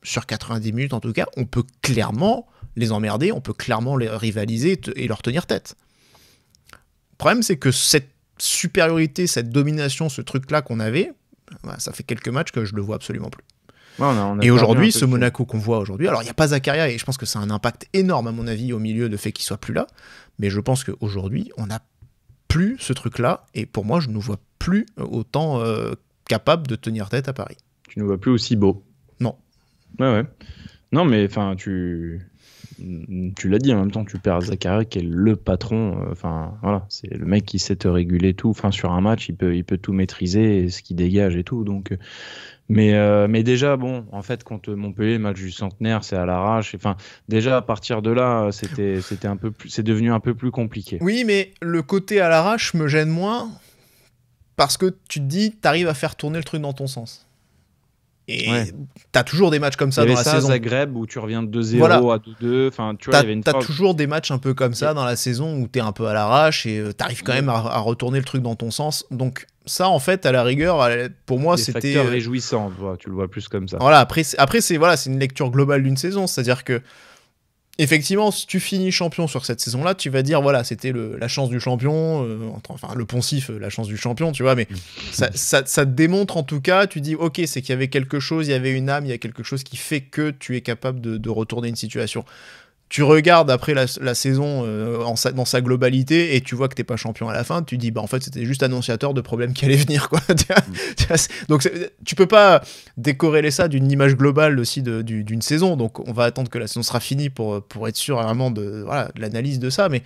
sur 90 minutes en tout cas, on peut clairement les emmerder, on peut clairement les rivaliser et leur tenir tête. Le problème, c'est que cette supériorité, cette domination, ce truc-là qu'on avait, ça fait quelques matchs que je le vois absolument plus. Et aujourd'hui, ce Monaco qu'on voit aujourd'hui, alors il n'y a pas Zakaria, et je pense que ça a un impact énorme à mon avis au milieu, le fait qu'il soit plus là, mais je pense qu'aujourd'hui, on n'a plus ce truc-là, et pour moi, je ne nous vois plus autant capable de tenir tête à Paris. Tu ne vois plus aussi beau. Non. Ouais. Non, mais tu l'as dit, en même temps, tu perds Zakaria qui est le patron. Voilà, c'est le mec qui sait te réguler tout. Sur un match, il peut tout maîtriser, ce qu'il dégage et tout. Donc, mais déjà, bon, en fait, contre Montpellier, le match du centenaire, c'est à l'arrache. Déjà à partir de là, c'était un peu plus, c'est devenu un peu plus compliqué. Oui, mais le côté à l'arrache me gêne moins parce que tu te dis, t'arrives à faire tourner le truc dans ton sens. Et t'as toujours des matchs comme ça dans la saison. Zagreb où tu reviens de 2-0 à 2-2. T'as toujours des matchs un peu comme ça dans la saison où t'es un peu à l'arrache et t'arrives quand même à retourner le truc dans ton sens. Donc ça, en fait, à la rigueur, pour moi, c'était des facteurs réjouissants. Tu le vois plus comme ça. Voilà. Après, c'est une lecture globale d'une saison, c'est-à-dire que effectivement, si tu finis champion sur cette saison-là, tu vas dire, voilà, c'était la chance du champion, le poncif, la chance du champion, tu vois, mais ça te démontre en tout cas, tu dis, ok, c'est qu'il y avait quelque chose, il y avait une âme, il y a quelque chose qui fait que tu es capable de retourner une situation. tu regardes après la saison dans sa globalité et tu vois que t'es pas champion à la fin, tu dis bah en fait c'était juste annonciateur de problèmes qui allaient venir quoi. Donc tu peux pas décorréler ça d'une image globale aussi d'une saison, donc on va attendre que la saison sera finie pour être sûr vraiment de l'analyse de ça, mais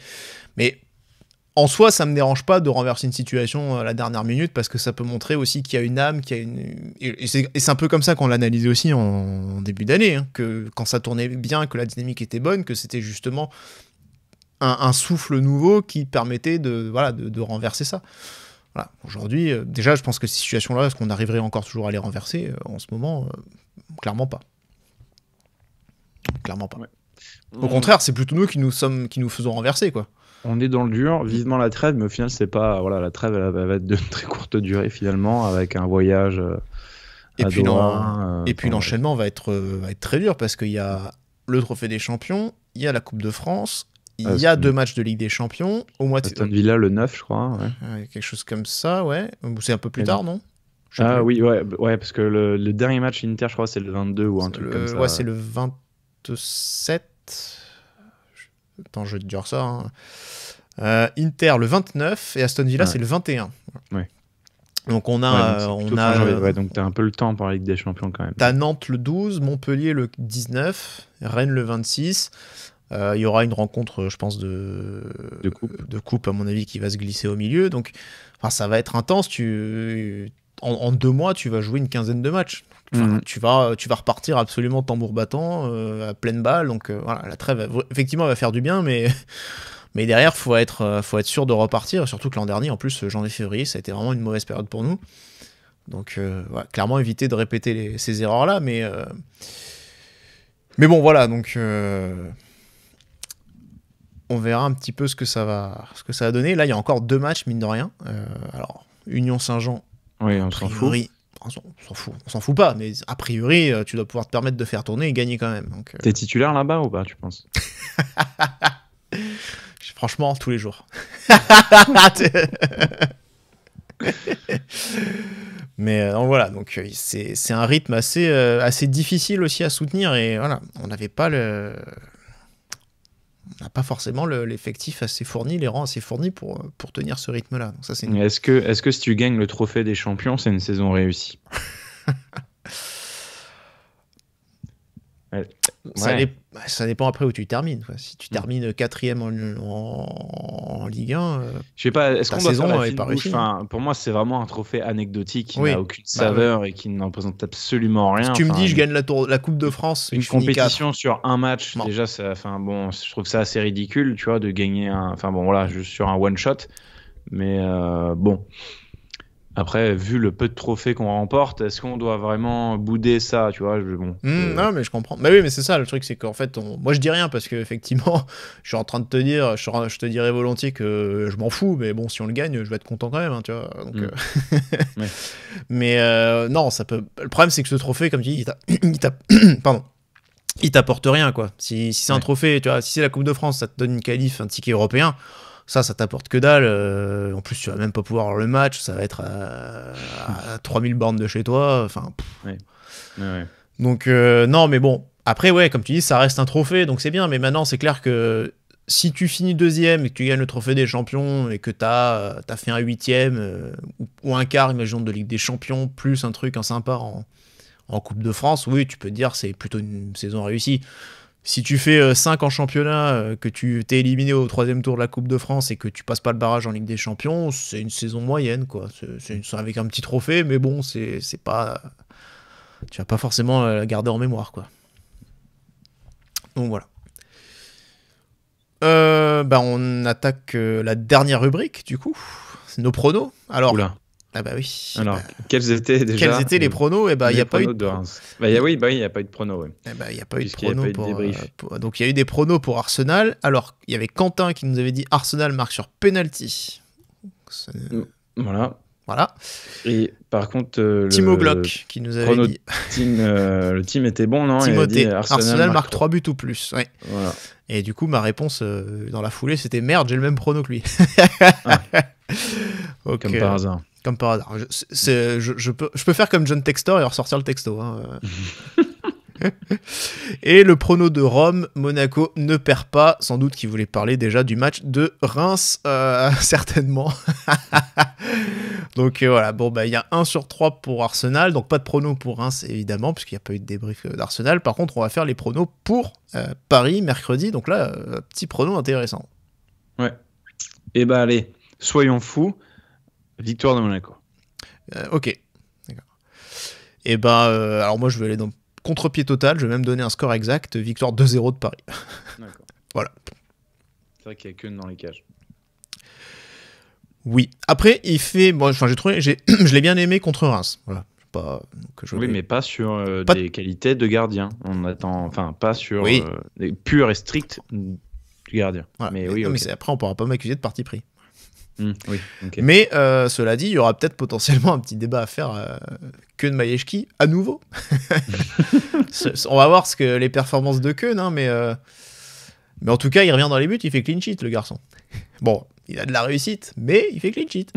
en soi, ça me dérange pas de renverser une situation à la dernière minute parce que ça peut montrer aussi qu'il y a une âme, et c'est un peu comme ça qu'on l'analysait aussi en début d'année, hein, que quand ça tournait bien, que la dynamique était bonne, que c'était justement un souffle nouveau qui permettait de renverser ça. Voilà. Aujourd'hui, déjà, je pense que ces situations-là, est-ce qu'on arriverait encore toujours à les renverser en ce moment clairement pas. Clairement pas. Ouais. Au contraire, c'est plutôt nous qui nous faisons renverser, quoi. On est dans le dur, vivement la trêve, mais au final, c'est pas. Voilà, la trêve, elle va être de très courte durée finalement, avec un voyage à Doha. Et puis l'enchaînement va être très dur parce qu'il y a le Trophée des Champions, il y a la Coupe de France, il y a 2 matchs de Ligue des Champions. Au mois de Aston Villa le 9, je crois. Ouais. Quelque chose comme ça, ouais. C'est un peu plus tard, non ? Oui, ouais, parce que le dernier match Inter, je crois, c'est le 22 ou un truc comme ça. Ouais, c'est le 27. Attends, je vais te dire ça. Hein. Inter le 29 et Aston Villa c'est le 21. Ouais. Donc on a donc t'as un peu le temps pour la Ligue des Champions quand même. T'as Nantes le 12, Montpellier le 19, Rennes le 26. Il y aura une rencontre, je pense, de coupe à mon avis qui va se glisser au milieu. Donc ça va être intense. En 2 mois tu vas jouer une quinzaine de matchs. Tu vas repartir absolument tambour battant à pleine balle. Donc la trêve effectivement va faire du bien, mais derrière faut être sûr de repartir. Surtout que l'an dernier en plus janvier-février ça a été vraiment une mauvaise période pour nous. Donc clairement éviter de répéter ces erreurs là, mais bon voilà, donc on verra un petit peu ce que ça va donner. Là il y a encore 2 matchs mine de rien. Alors Union Saint-Jean, oui, on s'en fout. On s'en fout pas, mais a priori, tu dois pouvoir te permettre de faire tourner et gagner quand même. Donc, T'es titulaire là-bas ou pas, tu penses? Franchement, tous les jours. Mais voilà, donc c'est un rythme assez difficile aussi à soutenir et voilà, on n'a pas forcément l'effectif assez fourni, les rangs assez fournis pour tenir ce rythme-là. Donc ça, c'est Est-ce que si tu gagnes le Trophée des Champions, c'est une saison réussie? Ça dépend après où tu termines, quoi. Si tu termines 4e en Ligue 1, je sais pas, est-ce qu'on doit faire la pas réussie. Pour moi, c'est vraiment un trophée anecdotique qui n'a aucune saveur et qui ne représente absolument rien. Si tu me dis je gagne la Coupe de France, une compétition sur un match, déjà, je trouve ça assez ridicule, tu vois, de gagner juste sur un one shot. Mais bon. Après, vu le peu de trophées qu'on remporte, est-ce qu'on doit vraiment bouder ça, tu vois? Non, mais je comprends. Mais oui, mais c'est ça, le truc, c'est qu'en fait, moi je dis rien parce qu'effectivement, je suis en train de te dire, je te dirais volontiers que je m'en fous, mais bon, si on le gagne, je vais être content quand même, hein, tu vois. Donc, ouais. Mais non, ça peut. Le problème, c'est que ce trophée, comme tu dis, il t'apporte rien, quoi. Si c'est un trophée, tu vois, si c'est la Coupe de France, ça te donne une qualif, un ticket européen. Ça t'apporte que dalle. En plus, tu vas même pas pouvoir voir le match. Ça va être à 3000 bornes de chez toi. Enfin. Ouais. Donc, non, mais bon. Après, ouais, comme tu dis, ça reste un trophée. Donc, c'est bien. Mais maintenant, c'est clair que si tu finis 2e et que tu gagnes le Trophée des Champions et que t'as fait un 8e ou un quart, imaginons, de Ligue des Champions, plus un truc sympa en Coupe de France, oui, tu peux te dire c'est plutôt une saison réussie. Si tu fais 5 en championnat, que tu t'es éliminé au 3e tour de la Coupe de France et que tu passes pas le barrage en Ligue des Champions, c'est une saison moyenne, quoi. C'est avec un petit trophée, mais bon, c'est pas... Tu vas pas forcément la garder en mémoire, quoi. Donc voilà. On attaque la dernière rubrique, du coup. C'est nos pronos. Alors... Oula. Ah bah oui. Alors, quels étaient les pronos? Il n'y a pas eu de pronos. Il n'y a pas eu de pronos, oui. Il n'y a pas eu de pronos donc il y a eu des pronos pour Arsenal. Alors, il y avait Quentin qui nous avait dit Arsenal marque sur penalty. Voilà. Et par contre, Timo Glock qui nous avait dit le team était bon, non? Timothée, Arsenal marque 3 buts ou plus. Ouais. Voilà. Et du coup, ma réponse dans la foulée, c'était merde, j'ai le même prono que lui. Okay. Comme par hasard. Comme par hasard. Je peux faire comme John Textor et ressortir le texto. Hein. Et le prono de Rome, Monaco ne perd pas. Sans doute qu'il voulait parler déjà du match de Reims, certainement. Donc voilà, bon bah il y a 1 sur 3 pour Arsenal, donc pas de prono pour Reims évidemment, puisqu'il n'y a pas eu de débrief d'Arsenal. Par contre, on va faire les pronos pour Paris mercredi, donc là, petit prono intéressant. Ouais. Et bah allez, soyons fous, victoire de Monaco. Ok, d'accord. Et alors moi je vais aller dans contre-pied total, je vais même donner un score exact, victoire 2-0 de Paris. D'accord. Voilà. C'est vrai qu'il n'y a que dans les cages. Oui. Après, il fait. Bon, enfin, je l'ai bien aimé contre Reims. Voilà. Oui, mais pas sur des qualités de gardien. On attend. Enfin, pas sur des purs et stricts du gardien. Voilà. Mais oui. Non, okay. mais après, on pourra pas m'accuser de parti pris. Oui. Okay. Mais cela dit, il y aura peut-être potentiellement un petit débat à faire Keun Majewski à nouveau. On va voir ce que les performances de Keun, hein, mais en tout cas, il revient dans les buts, il fait clean sheet, le garçon. Bon. Il a de la réussite, mais il fait clean sheet.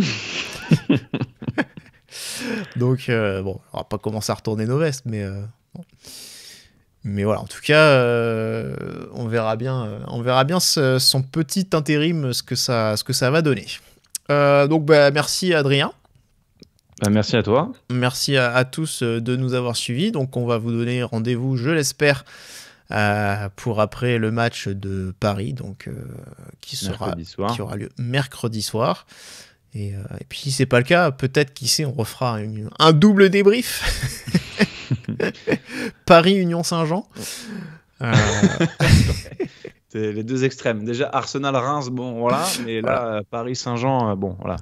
Donc, bon, on va pas commencer à retourner nos vestes, mais bon. Mais voilà, en tout cas, on verra bien son petit intérim, ce que ça va donner. Donc, merci Adrien. Merci à toi. Merci à tous de nous avoir suivis. Donc, on va vous donner rendez-vous, je l'espère, pour après le match de Paris, donc qui aura lieu mercredi soir. Et puis si c'est pas le cas, peut-être qui sait, on refera un double débrief. Paris Union Saint-Jean. C'est les deux extrêmes. Déjà Arsenal-Reims, bon voilà, mais là voilà. Paris-Saint-Jean, bon voilà.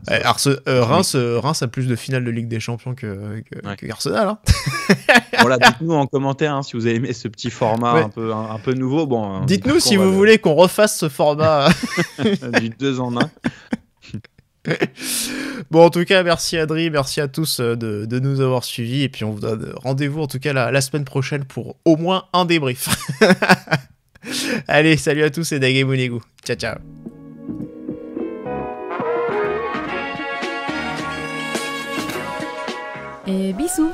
Reims a plus de finales de Ligue des Champions que Arsenal. Hein. Voilà, dites-nous en commentaire si vous avez aimé ce petit format un peu nouveau. Bon, dites-nous si vous voulez qu'on refasse ce format du 2 en 1. Bon, en tout cas, merci Adri, merci à tous de nous avoir suivis, et puis on vous donne rendez-vous en tout cas la semaine prochaine pour au moins un débrief. Allez, salut à tous et Dagé Mounegou. Ciao, ciao. Et bisous.